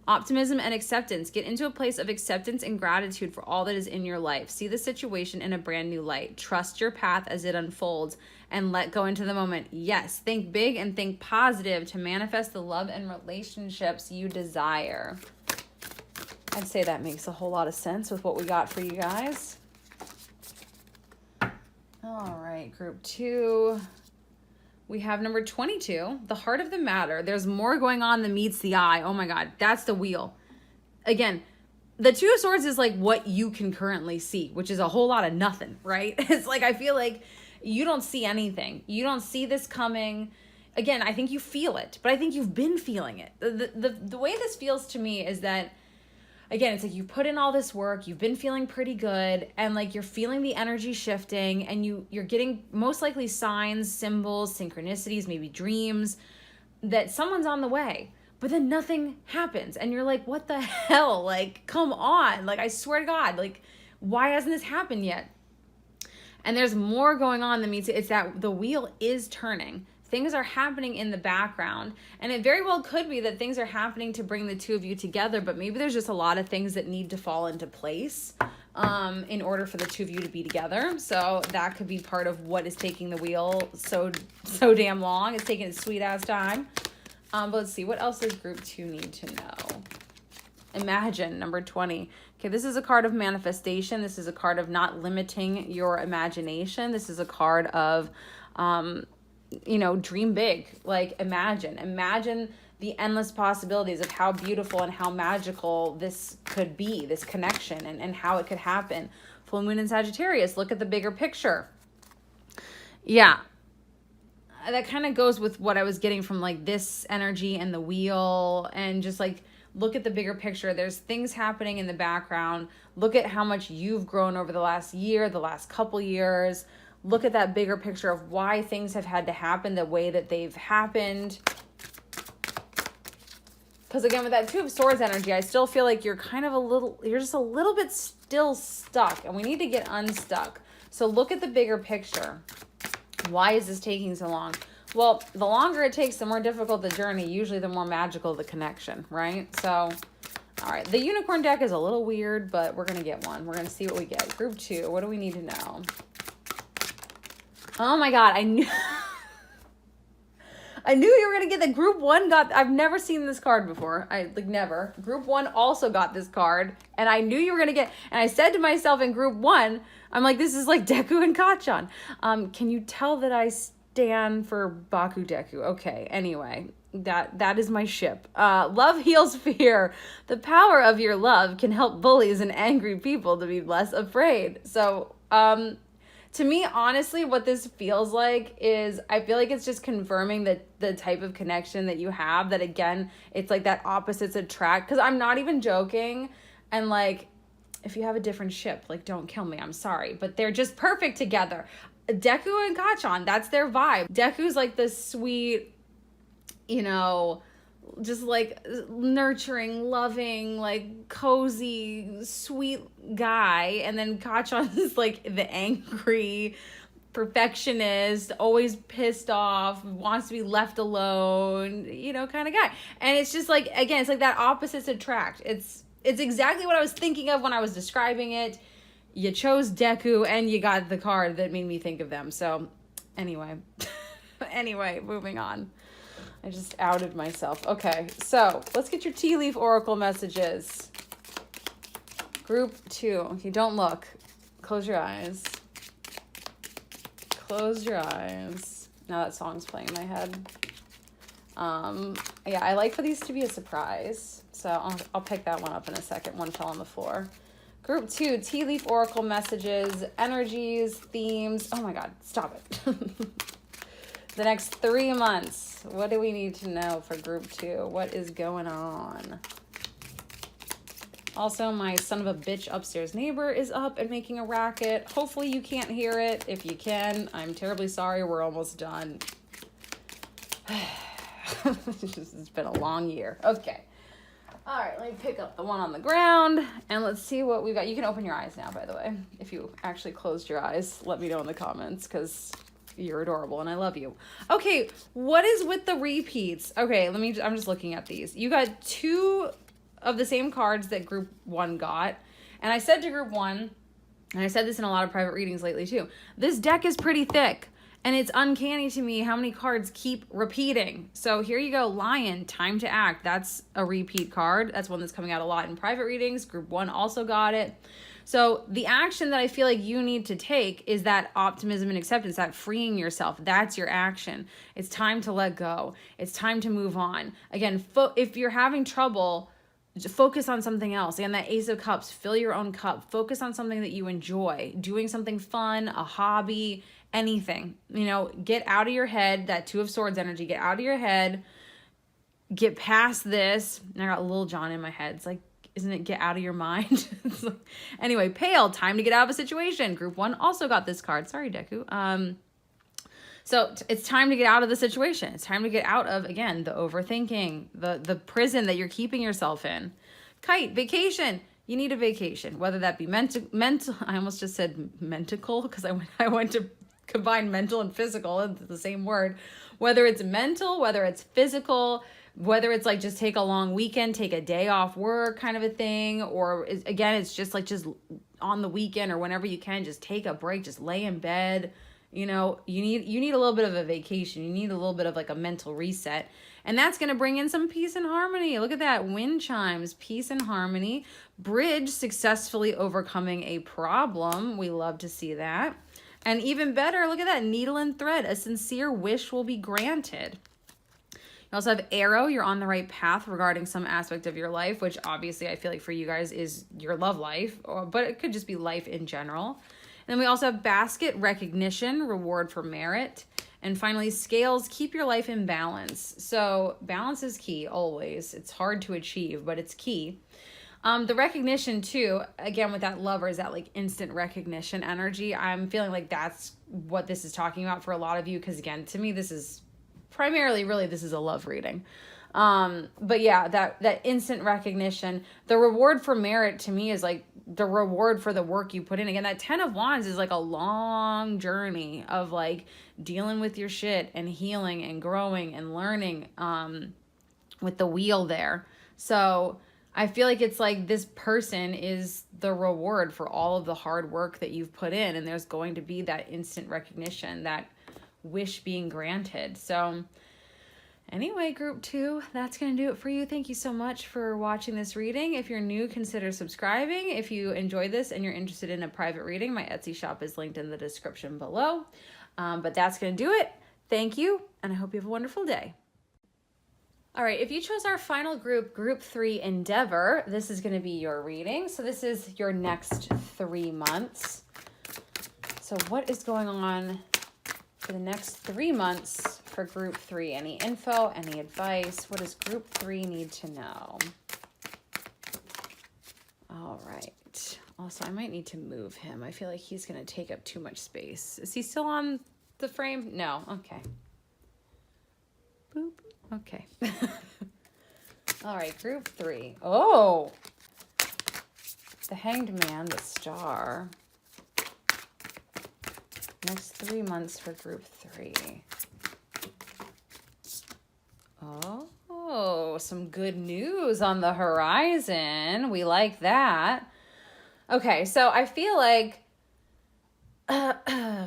Optimism and acceptance. Get into a place of acceptance and gratitude for all that is in your life. See the situation in a brand new light. Trust your path as it unfolds and let go into the moment. Yes, think big and think positive to manifest the love and relationships you desire. I'd say that makes a whole lot of sense with what we got for you guys. All right, group 2. We have number 22, the heart of the matter. There's more going on than meets the eye. Oh my God, that's the wheel. Again, the Two of Swords is like what you can currently see, which is a whole lot of nothing, right? It's like, I feel like you don't see anything. You don't see this coming. Again, I think you feel it, but I think you've been feeling it. The way this feels to me is that, again, it's like you put in all this work, you've been feeling pretty good, and like you're feeling the energy shifting, and you're getting most likely signs, symbols, synchronicities, maybe dreams that someone's on the way. But then nothing happens, and you're like, what the hell? Like, come on. Like, I swear to God, like, why hasn't this happened yet? And there's more going on than meets it. It's that the wheel is turning. Things are happening in the background, and it very well could be that things are happening to bring the two of you together, but maybe there's just a lot of things that need to fall into place in order for the two of you to be together. So that could be part of what is taking the wheel so damn long. It's taking its sweet ass time. But let's see, what else does group 2 need to know? Imagine, number 20. Okay, this is a card of manifestation. This is a card of not limiting your imagination. This is a card of you know, dream big. Like, imagine the endless possibilities of how beautiful and how magical this could be, this connection, and how it could happen. Full moon in Sagittarius, look at the bigger picture. Yeah, that kind of goes with what I was getting from like this energy and the wheel, and just like look at the bigger picture. There's things happening in the background. Look at how much you've grown over the last year, the last couple years. Look at that bigger picture of why things have had to happen the way that they've happened. Because again, with that Two of Swords energy, I still feel like you're just a little bit still stuck, and we need to get unstuck. So look at the bigger picture. Why is this taking so long? Well, the longer it takes, the more difficult the journey, usually the more magical the connection, right? So, all right, the unicorn deck is a little weird, but we're going to get one. We're going to see what we get. Group 2, what do we need to know? Oh my God, I knew you were going to get the group 1 I've never seen this card before. Never. Group 1 also got this card, and I knew you were going to get, and I said to myself in group 1, I'm like, this is like Deku and Kachan. Can you tell that I stand for Baku Deku? Okay, anyway, that is my ship. Love heals fear. The power of your love can help bullies and angry people to be less afraid. So, To me, honestly, what this feels like is I feel like it's just confirming that the type of connection that you have, that again, it's like that opposites attract. Because I'm not even joking. And like, if you have a different ship, like, don't kill me. I'm sorry. But they're just perfect together. Deku and Gachon, that's their vibe. Deku's like this sweet, you know, just like nurturing, loving, like cozy, sweet guy. And then Gachon is like the angry perfectionist, always pissed off, wants to be left alone, you know, kind of guy. And it's just like, again, it's like that opposites attract. It's exactly what I was thinking of when I was describing it. You chose Deku and you got the card that made me think of them. So anyway, moving on. I just outed myself. Okay, so let's get your tea leaf oracle messages. Group 2. Okay, don't look. Close your eyes. Close your eyes. Now that song's playing in my head. Yeah, I like for these to be a surprise. So I'll pick that one up in a second. One fell on the floor. Group 2, tea leaf oracle messages, energies, themes. Oh my God, stop it. The next 3 months, what do we need to know for group 2? What is going on? Also, my son of a bitch upstairs neighbor is up and making a racket. Hopefully you can't hear it. If you can, I'm terribly sorry. We're almost done. It's been a long year. Okay. All right, let me pick up the one on the ground and let's see what we've got. You can open your eyes now, by the way. If you actually closed your eyes, let me know in the comments because you're adorable and I love you. Okay, what is with the repeats? Okay, I'm just looking at these. You got 2 of the same cards that group 1 got. And I said to group 1, and I said this in a lot of private readings lately too, this deck is pretty thick. And it's uncanny to me how many cards keep repeating. So here you go, Lion, Time to Act. That's a repeat card. That's one that's coming out a lot in private readings. Group 1 also got it. So the action that I feel like you need to take is that optimism and acceptance, that freeing yourself. That's your action. It's time to let go. It's time to move on. Again, if you're having trouble, focus on something else. Again, that Ace of Cups, fill your own cup. Focus on something that you enjoy. Doing something fun, a hobby, anything. You know, get out of your head, that 2 of Swords energy, get out of your head. Get past this. And I got Lil Jon in my head. It's like, isn't it get out of your mind? Anyway, Pale, time to get out of a situation. Group 1 also got this card. Sorry, Deku. So it's time to get out of the situation. It's time to get out of, again, the overthinking, the prison that you're keeping yourself in. Kite, vacation. You need a vacation, whether that be mental. I almost just said mentical because I went to combine mental and physical into the same word. Whether it's mental, whether it's physical, whether it's like just take a long weekend, take a day off work kind of a thing, or again, it's just like just on the weekend or whenever you can, just take a break, just lay in bed. You know, you need a little bit of a vacation. You need a little bit of like a mental reset. And that's going to bring in some peace and harmony. Look at that. Wind chimes, peace and harmony. Bridge, successfully overcoming a problem. We love to see that. And even better, look at that. Needle and thread. A sincere wish will be granted. You also have Arrow. You're on the right path regarding some aspect of your life, which obviously I feel like for you guys is your love life, but it could just be life in general. And then we also have Basket, recognition, reward for merit. And finally, Scales, keep your life in balance. So balance is key always. It's hard to achieve, but it's key. The recognition too, again, with that Lover, is that like instant recognition energy. I'm feeling like that's what this is talking about for a lot of you. Because again, to me, this is primarily, really, this is a love reading. But yeah, that instant recognition. The reward for merit to me is like the reward for the work you put in. Again, that 10 of Wands is like a long journey of like dealing with your shit and healing and growing and learning with the wheel there. So I feel like it's like this person is the reward for all of the hard work that you've put in, and there's going to be that instant recognition, that wish being granted. So anyway, group 2, that's going to do it for you. Thank you so much for watching this reading. If you're new, consider subscribing. If you enjoyed this and you're interested in a private reading, my Etsy shop is linked in the description below. But that's going to do it. Thank you, and I hope you have a wonderful day. All right, if you chose our final group, group 3, Endeavor, this is going to be your reading. So this is your next 3 months. So what is going on for the next 3 months for group 3? Any info, any advice? What does group 3 need to know? All right. Also, I might need to move him. I feel like he's going to take up too much space. Is he still on the frame? No. Okay. Boop. Okay. All right, group 3. Oh! The Hanged Man, the Star. Next 3 months for group 3. Oh, some good news on the horizon. We like that. Okay, so I feel like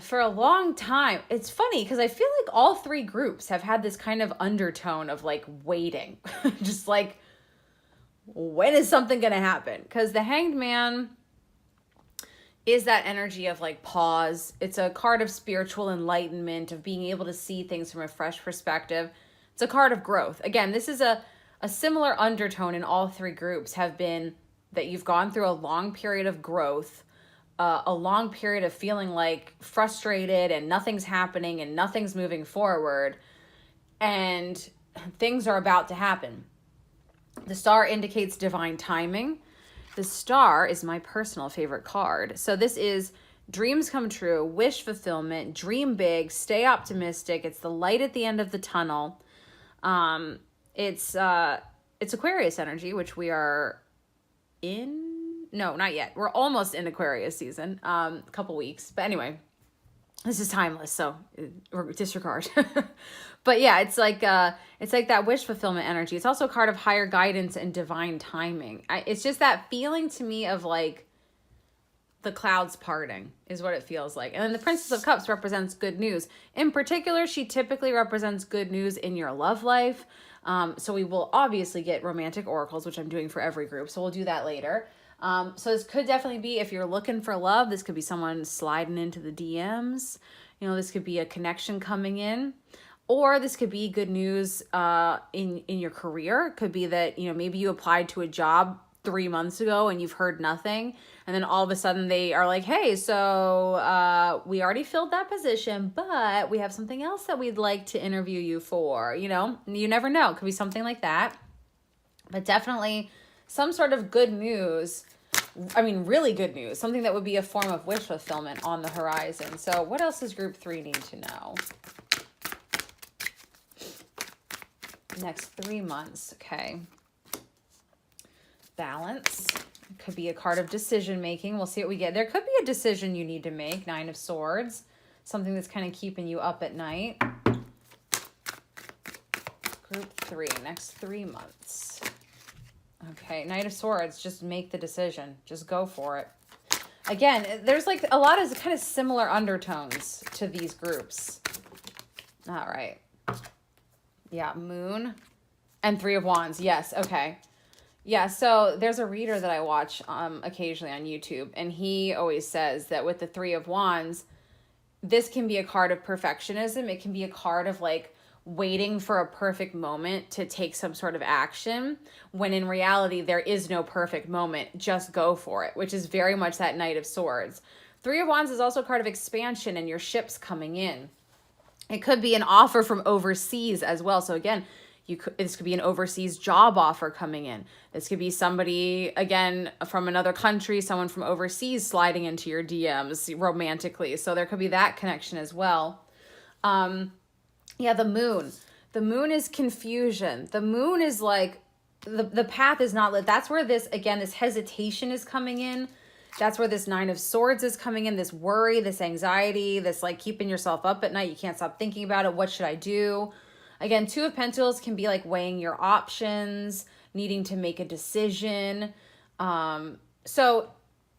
for a long time, it's funny because I feel like all 3 groups have had this kind of undertone of like waiting. Just like, when is something going to happen? Because the Hanged Man is that energy of like pause. It's a card of spiritual enlightenment, of being able to see things from a fresh perspective. It's a card of growth. Again, this is a similar undertone in all 3 groups have been that you've gone through a long period of growth, a long period of feeling like frustrated and nothing's happening and nothing's moving forward, and things are about to happen. The Star indicates divine timing. The Star is my personal favorite card. So this is dreams come true, wish fulfillment, dream big, stay optimistic. It's the light at the end of the tunnel. It's Aquarius energy, which we are in. No, not yet. We're almost in Aquarius season. A couple weeks. But anyway, this is timeless, so disregard. But yeah, it's like that wish fulfillment energy. It's also a card of higher guidance and divine timing. It's just that feeling to me of like the clouds parting is what it feels like. And then the Princess of Cups represents good news. In particular, she typically represents good news in your love life. So we will obviously get romantic oracles, which I'm doing for every group. So we'll do that later. So this could definitely be, if you're looking for love, this could be someone sliding into the DMs. You know, this could be a connection coming in. Or this could be good news in your career. It could be that, you know, maybe you applied to a job 3 months ago and you've heard nothing. And then all of a sudden they are like, hey, so we already filled that position, but we have something else that we'd like to interview you for. You know, you never know. It could be something like that. But definitely some sort of good news. I mean, really good news. Something that would be a form of wish fulfillment on the horizon. So what else does group 3 need to know? Next 3 months, okay. Balance. Could be a card of decision making. We'll see what we get. There could be a decision you need to make. 9 of Swords. Something that's kind of keeping you up at night. Group 3, next 3 months. Okay, Knight of Swords. Just make the decision. Just go for it. Again, there's like a lot of kind of similar undertones to these groups. All right. Yeah, Moon and 3 of Wands. Yes, okay. Yeah, so there's a reader that I watch occasionally on YouTube, and he always says that with the 3 of Wands, this can be a card of perfectionism. It can be a card of like waiting for a perfect moment to take some sort of action, when in reality, there is no perfect moment. Just go for it, which is very much that Knight of Swords. 3 of Wands is also a card of expansion and your ships coming in. It could be an offer from overseas as well. So again, this could be an overseas job offer coming in. This could be somebody, again, from another country, someone from overseas sliding into your DMs romantically. So there could be that connection as well. Yeah, the Moon. The Moon is confusion. The Moon is like, the path is not lit. That's where this, again, this hesitation is coming in. That's where this 9 of Swords is coming in, this worry, this anxiety, this like keeping yourself up at night. You can't stop thinking about it. What should I do? Again, 2 of Pentacles can be like weighing your options, needing to make a decision. So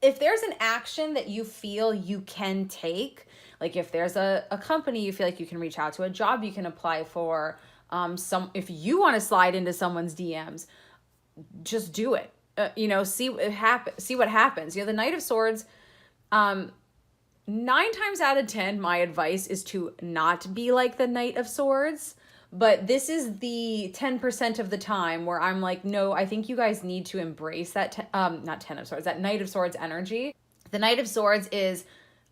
if there's an action that you feel you can take, like if there's a company you feel like you can reach out to, a job you can apply for, if you want to slide into someone's DMs, just do it. You know, see what happens. You know, the Knight of Swords, 9 times out of 10, my advice is to not be like the Knight of Swords. But this is the 10% of the time where I'm like, no, I think you guys need to embrace that, not 10 of Swords, that Knight of Swords energy. The Knight of Swords is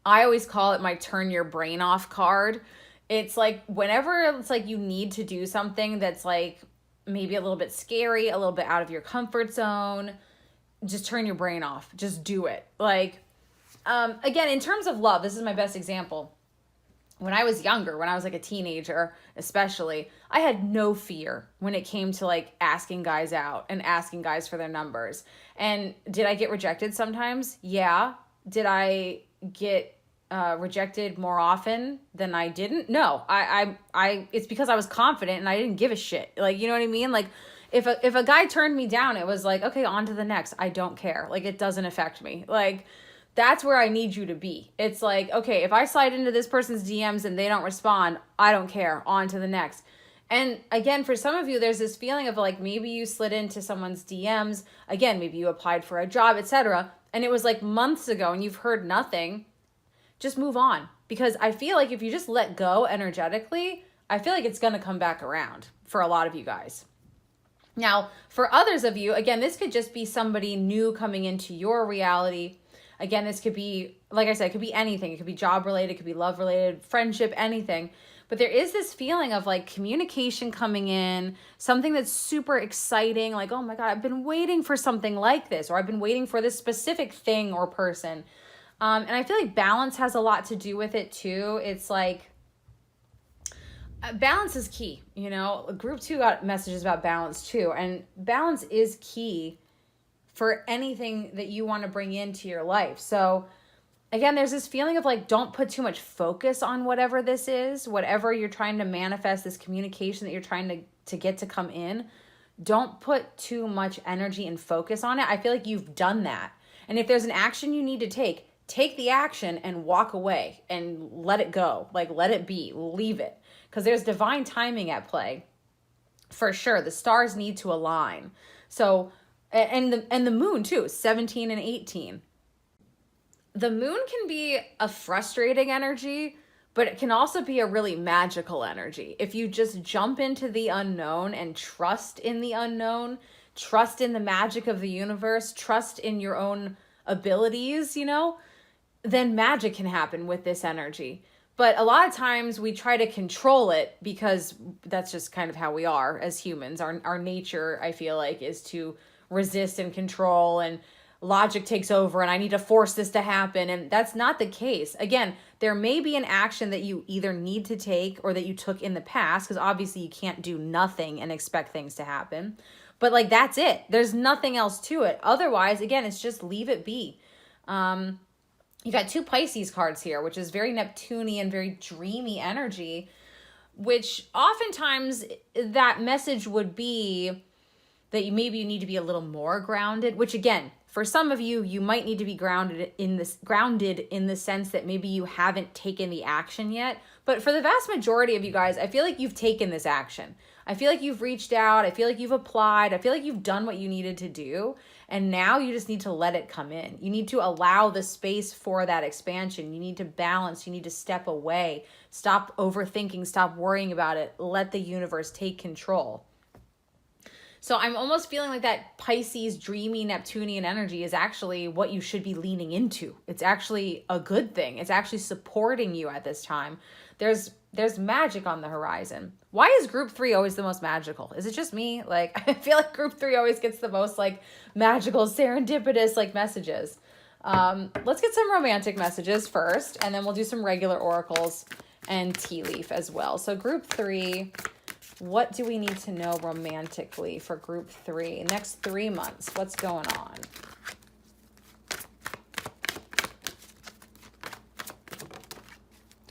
I always call it my turn your brain off card. It's like whenever it's like you need to do something that's like maybe a little bit scary, a little bit out of your comfort zone, just turn your brain off. Just do it. Like, again, in terms of love, this is my best example. When I was younger, when I was like a teenager, especially, I had no fear when it came to like asking guys out and asking guys for their numbers. And did I get rejected sometimes? Yeah. Did I get rejected more often than I didn't? No. It's because I was confident and I didn't give a shit. Like, you know what I mean? Like, if a guy turned me down, it was like, okay, on to the next. I don't care. Like, it doesn't affect me. Like, that's where I need you to be. It's like, okay, if I slide into this person's DMs and they don't respond, I don't care. On to the next. And again, for some of you, there's this feeling of like maybe you slid into someone's DMs. Again, maybe you applied for a job, etc. And it was like months ago and you've heard nothing. Just move on. Because I feel like if you just let go energetically, I feel like it's going to come back around for a lot of you guys. Now, for others of you, again, this could just be somebody new coming into your reality. Again, this could be, like I said, it could be anything. It could be job related, it could be love related, friendship, anything. But there is this feeling of like communication coming in, something that's super exciting. Like, oh my God, I've been waiting for something like this, or I've been waiting for this specific thing or person. And I feel like balance has a lot to do with it too. It's like, balance is key. You know, group 2 got messages about balance too. And balance is key for anything that you want to bring into your life. So again, there's this feeling of like, don't put too much focus on whatever this is, whatever you're trying to manifest, this communication that you're trying to get to come in. Don't put too much energy and focus on it. I feel like you've done that. And if there's an action you need to take the action and walk away and let it go. Like, let it be, leave it. Because there's divine timing at play. For sure, the stars need to align. So, and the moon too, 17 and 18. The moon can be a frustrating energy, but it can also be a really magical energy. If you just jump into the unknown and trust in the unknown, trust in the magic of the universe, trust in your own abilities, you know, then magic can happen with this energy. But a lot of times we try to control it because that's just kind of how we are as humans. Our nature, I feel like, is to resist and control, and logic takes over and I need to force this to happen. And that's not the case. Again, there may be an action that you either need to take or that you took in the past, because obviously you can't do nothing and expect things to happen. But like, that's it. There's nothing else to it. Otherwise, again, it's just leave it be. You got 2 Pisces cards here, which is very Neptunian, very dreamy energy, which oftentimes that message would be that maybe you need to be a little more grounded, which again, for some of you, you might need to be grounded in the sense that maybe you haven't taken the action yet. But for the vast majority of you guys, I feel like you've taken this action. I feel like you've reached out. I feel like you've applied. I feel like you've done what you needed to do. And now you just need to let it come in. You need to allow the space for that expansion. You need to balance. You need to step away. Stop overthinking. Stop worrying about it. Let the universe take control. So I'm almost feeling like that Pisces, dreamy, Neptunian energy is actually what you should be leaning into. It's actually a good thing. It's actually supporting you at this time. There's magic on the horizon. Why is group 3 always the most magical? Is it just me? Like, I feel like group 3 always gets the most like magical, serendipitous like messages. Let's get some romantic messages first, and then we'll do some regular oracles and tea leaf as well. So group 3, what do we need to know romantically for group 3? Next 3 months, what's going on?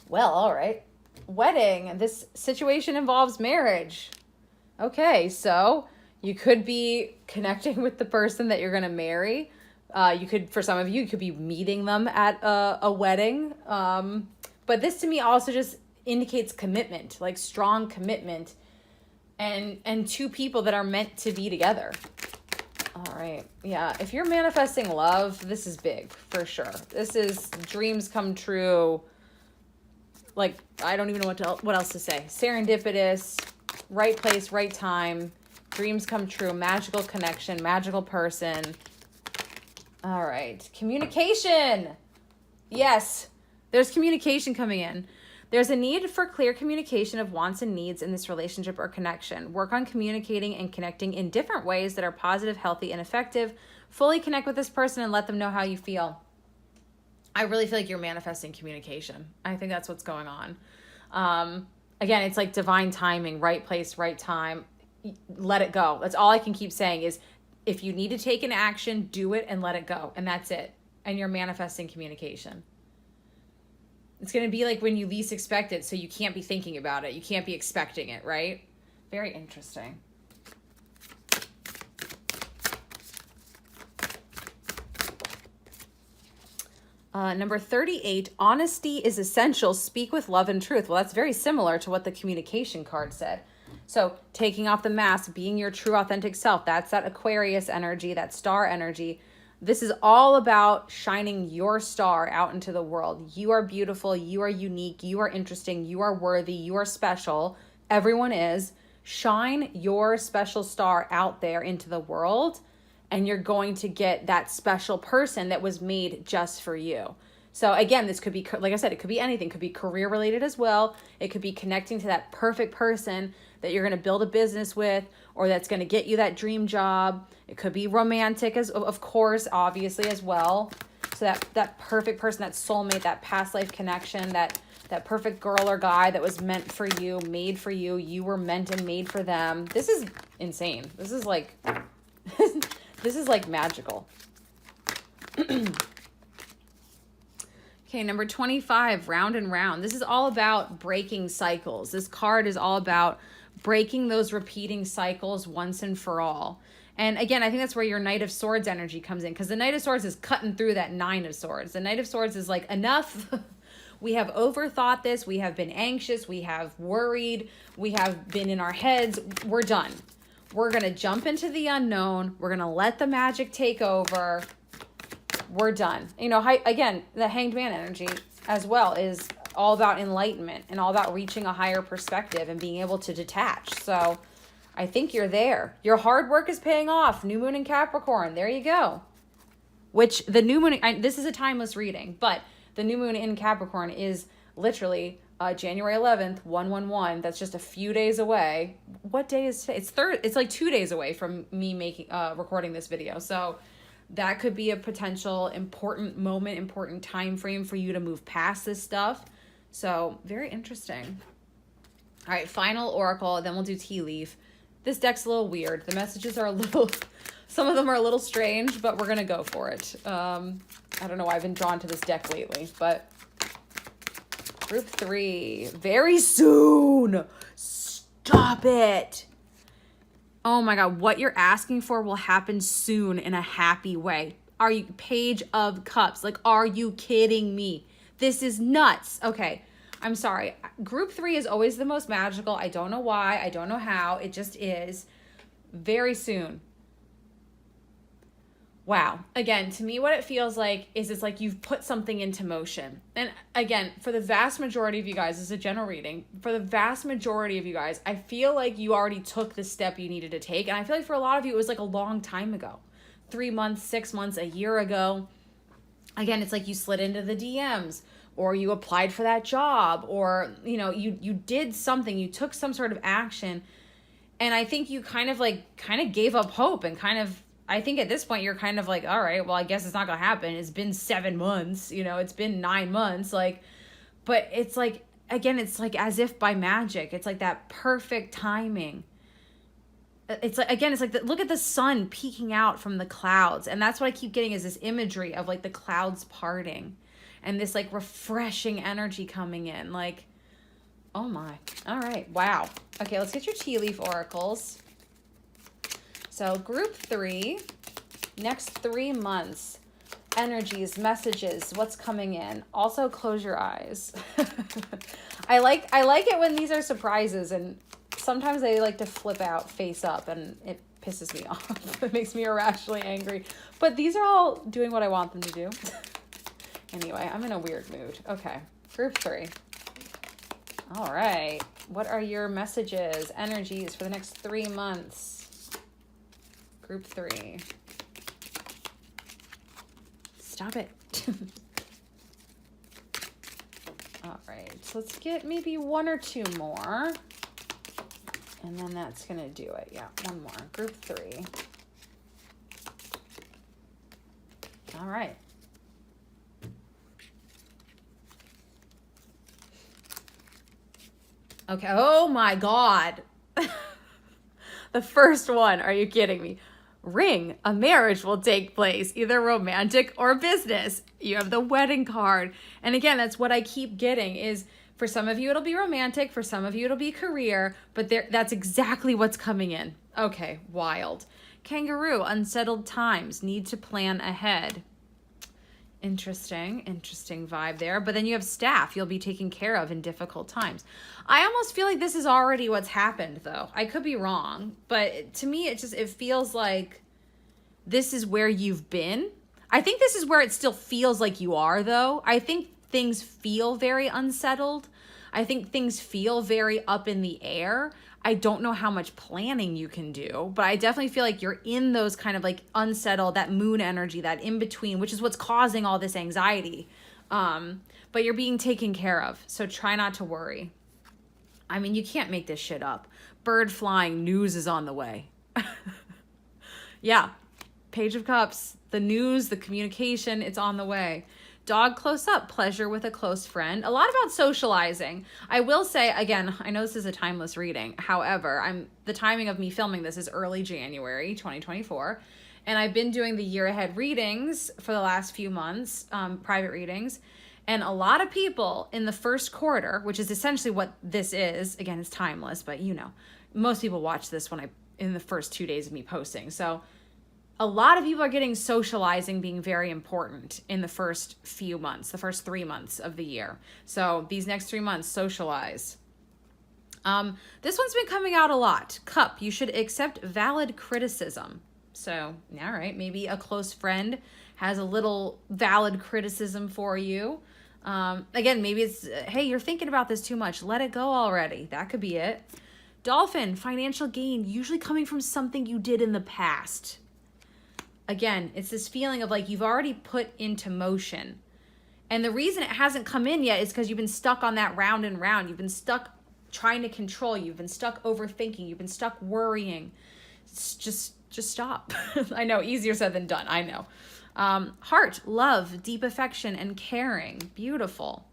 Well, all right. Wedding. This situation involves marriage. Okay, so you could be connecting with the person that you're going to marry. You could, for some of you, you could be meeting them at a wedding. But this to me also just indicates commitment, like strong commitment, and 2 people that are meant to be together. All right. Yeah. If you're manifesting love, this is big for sure. This is dreams come true. Like, I don't even know what else to say. Serendipitous, right place, right time, dreams come true, magical connection, magical person. All right. Communication. Yes. There's communication coming in. There's a need for clear communication of wants and needs in this relationship or connection. Work on communicating and connecting in different ways that are positive, healthy, and effective. Fully connect with this person and let them know how you feel. I really feel like you're manifesting communication. I think that's what's going on. Again, it's like divine timing, right place, right time. Let it go. That's all I can keep saying is if you need to take an action, do it and let it go. And that's it. And you're manifesting communication. It's going to be like when you least expect it, so you can't be thinking about it. You can't be expecting it, right? Very interesting. Number 38, honesty is essential. Speak with love and truth. Well, that's very similar to what the communication card said. So taking off the mask, being your true authentic self, that's that Aquarius energy, that star energy. This is all about shining your star out into the world. You are beautiful. You are unique. You are interesting. You are worthy. You are special. Everyone is. Shine your special star out there into the world, and you're going to get that special person that was made just for you. So again, this could be, like I said, it could be anything. It could be career related as well. It could be connecting to that perfect person that you're going to build a business with, or that's going to get you that dream job. It could be romantic, as of course, obviously, as well. So that perfect person, that soulmate, that past life connection, that perfect girl or guy that was meant for you, made for you. You were meant and made for them. This is insane. This is like, this is like magical. Okay, number 25, round and round. This is all about breaking cycles. This card is all about breaking those repeating cycles once and for all. And again, I think that's where your Knight of Swords energy comes in, because the Knight of Swords is cutting through that Nine of Swords. The Knight of Swords is like, enough. We have overthought this. We have been anxious. We have worried. We have been in our heads. We're done. We're going to jump into the unknown. We're going to let the magic take over. We're done. You know, again, the Hanged Man energy as well is all about enlightenment and all about reaching a higher perspective and being able to detach. So I think you're there. Your hard work is paying off. New moon in Capricorn. There you go. Which the new moon, this is a timeless reading, but the new moon in Capricorn is literally January 11th, 111. That's just a few days away. What day is today? It's like 2 days away from me recording this video. So that could be a potential important moment, important time frame for you to move past this stuff. So very interesting. All right, final oracle, then we'll do tea leaf. This deck's a little weird. The messages are a little, some of them are a little strange, but we're going to go for it. I don't know why I've been drawn to this deck lately, but group 3, very soon. Stop it. Oh my God, what you're asking for will happen soon in a happy way. Are you, Page of Cups? Like, are you kidding me? This is nuts. Okay, I'm sorry. Group 3 is always the most magical. I don't know why. I don't know how. It just is. Very soon. Wow. Again, to me, what it feels like is it's like you've put something into motion. And again, for the vast majority of you guys, this is a general reading. For the vast majority of you guys, I feel like you already took the step you needed to take. And I feel like for a lot of you, it was like a long time ago. 3 months, 6 months, a year ago. Again, it's like you slid into the DMs, or you applied for that job, or, you know, you did something, you took some sort of action. And I think you kind of gave up hope and I think at this point you're kind of like, all right, well, I guess it's not going to happen. It's been 7 months, you know, it's been 9 months. Like, but it's like, again, it's like as if by magic, it's like that perfect timing. It's like, again, it's like, look at the sun peeking out from the clouds. And that's what I keep getting is this imagery of like the clouds parting and this like refreshing energy coming in. Like, oh my, all right. Wow. Okay. Let's get your tea leaf oracles. So group 3, next 3 months, energies, messages, what's coming in. Also close your eyes. I like it when these are surprises, and sometimes they like to flip out face up and it pisses me off. It makes me irrationally angry. But these are all doing what I want them to do. Anyway, I'm in a weird mood. Okay, group 3. All right. What are your messages, energies for the next 3 months? Group 3. Stop it. All right, so let's get maybe one or two more. And then that's going to do it. Yeah, one more. Group 3. All right. Okay. Oh my God. The first one. Are you kidding me? Ring. A marriage will take place, either romantic or business. You have the wedding card. And again, that's what I keep getting is for some of you, it'll be romantic. For some of you, it'll be career. But that's exactly what's coming in. Okay. Wild. Kangaroo. Unsettled times. Need to plan ahead. Interesting vibe there. But then you have staff you'll be taken care of in difficult times. I almost feel like this is already what's happened, though. I could be wrong, but to me, it feels like this is where you've been. I think this is where it still feels like you are, though. I think things feel very unsettled. I think things feel very up in the air. I don't know how much planning you can do, but I definitely feel like you're in those kind of like unsettled, that moon energy, that in between, which is what's causing all this anxiety. But you're being taken care of. So try not to worry. I mean, you can't make this shit up. Bird flying, news is on the way. Yeah. Page of Cups, the news, the communication, it's on the way. Dog close up, pleasure with a close friend. A lot about socializing. I will say, again, I know this is a timeless reading. However, the timing of me filming this is early January 2024. And I've been doing the year ahead readings for the last few months, private readings. And a lot of people in the first quarter, which is essentially what this is, again, it's timeless, but you know, most people watch this in the first 2 days of me posting. So a lot of people are getting socializing being very important in the first few months, the first 3 months of the year. So these next 3 months, socialize. This one's been coming out a lot. Cup, you should accept valid criticism. So, all right, maybe a close friend has a little valid criticism for you. Again, maybe it's, hey, you're thinking about this too much. Let it go already. That could be it. Dolphin, financial gain, usually coming from something you did in the past. Again, it's this feeling of like you've already put into motion. And the reason it hasn't come in yet is because you've been stuck on that round and round. You've been stuck trying to control. You've been stuck overthinking. You've been stuck worrying. Just stop. I know, easier said than done. I know. Heart, love, deep affection, and caring. Beautiful.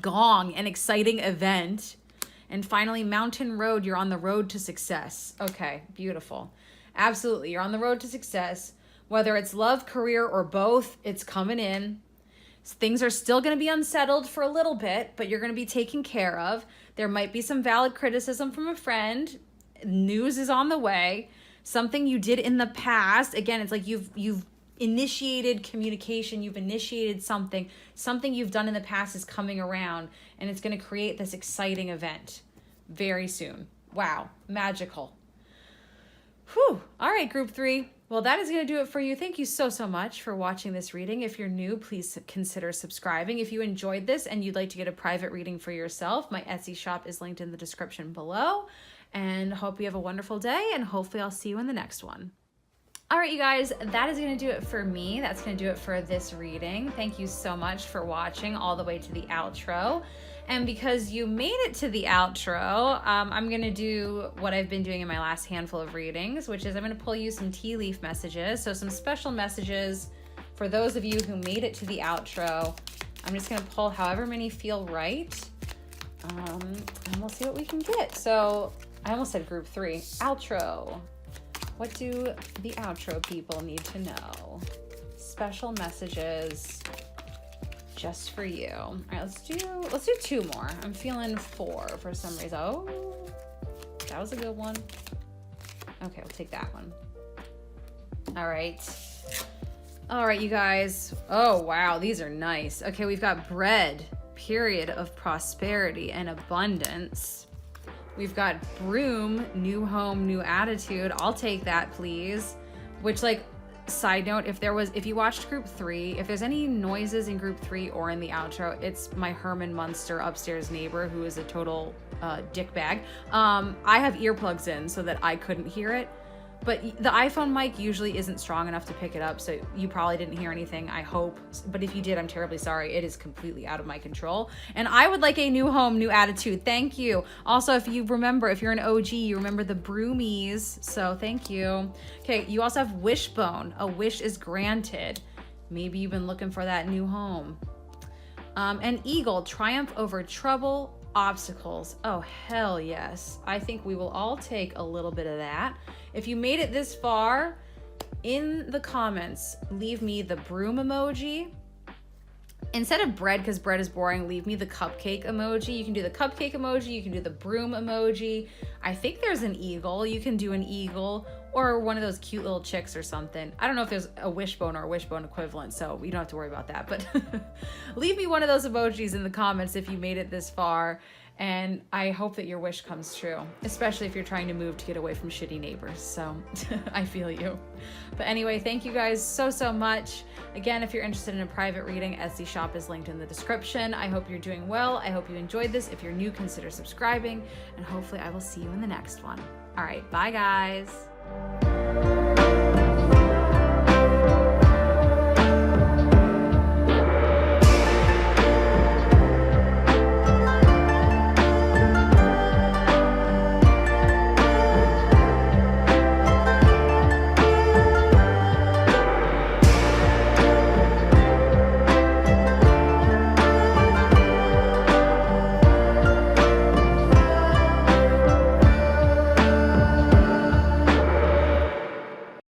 Gong, an exciting event. And finally, mountain road, you're on the road to success. Okay, beautiful. Absolutely. You're on the road to success. Whether it's love, career, or both, it's coming in. Things are still going to be unsettled for a little bit, but you're going to be taken care of. There might be some valid criticism from a friend. News is on the way. Something you did in the past. Again, it's like you've initiated communication. You've initiated something. Something you've done in the past is coming around, and it's going to create this exciting event very soon. Wow. Magical. Whew. All right, group 3. Well, that is going to do it for you. Thank you so much for watching this reading. If you're new, please consider subscribing. If you enjoyed this and you'd like to get a private reading for yourself, my Etsy shop is linked in the description below. And hope you have a wonderful day, and hopefully I'll see you in the next one. All right, you guys, that is going to do it for me. That's going to do it for this reading. Thank you so much for watching all the way to the outro. And because you made it to the outro, I'm going to do what I've been doing in my last handful of readings, which is I'm going to pull you some tea leaf messages. So some special messages for those of you who made it to the outro. I'm just going to pull however many feel right. And we'll see what we can get. So I almost said group 3. Outro. What do the outro people need to know? Special messages. Just for you. All right, let's do 2 more. I'm feeling 4 for some reason. Oh, that was a good one. Okay, we'll take that one. All right, you guys. Oh, wow, these are nice. Okay, we've got bread, period of prosperity and abundance. We've got broom, new home, new attitude. I'll take that, please. Which, like, side note, if you watched group 3, if there's any noises in group 3 or in the outro, it's my Herman Munster upstairs neighbor who is a total dick bag. I have earplugs in so that I couldn't hear it, But the iPhone mic usually isn't strong enough to pick it up, so you probably didn't hear anything, I hope. But if you did, I'm terribly sorry. It is completely out of my control. And I would like a new home, new attitude. Thank you. Also, if you remember, if you're an OG, you remember the Broomies. So thank you. Okay, you also have Wishbone. A wish is granted. Maybe you've been looking for that new home. An Eagle, triumph over trouble, obstacles. Oh, hell yes. I think we will all take a little bit of that. If you made it this far, in the comments, leave me the broom emoji. Instead of bread, because bread is boring, leave me the cupcake emoji. You can do the cupcake emoji. You can do the broom emoji. I think there's an eagle. You can do an eagle or one of those cute little chicks or something. I don't know if there's a wishbone or a wishbone equivalent, so you don't have to worry about that. But leave me one of those emojis in the comments if you made it this far. And I hope that your wish comes true, especially if you're trying to move to get away from shitty neighbors. So I feel you. But anyway, thank you guys so much. Again, if you're interested in a private reading, Etsy shop is linked in the description. I hope you're doing well. I hope you enjoyed this. If you're new, consider subscribing, and hopefully I will see you in the next one. All right, bye guys.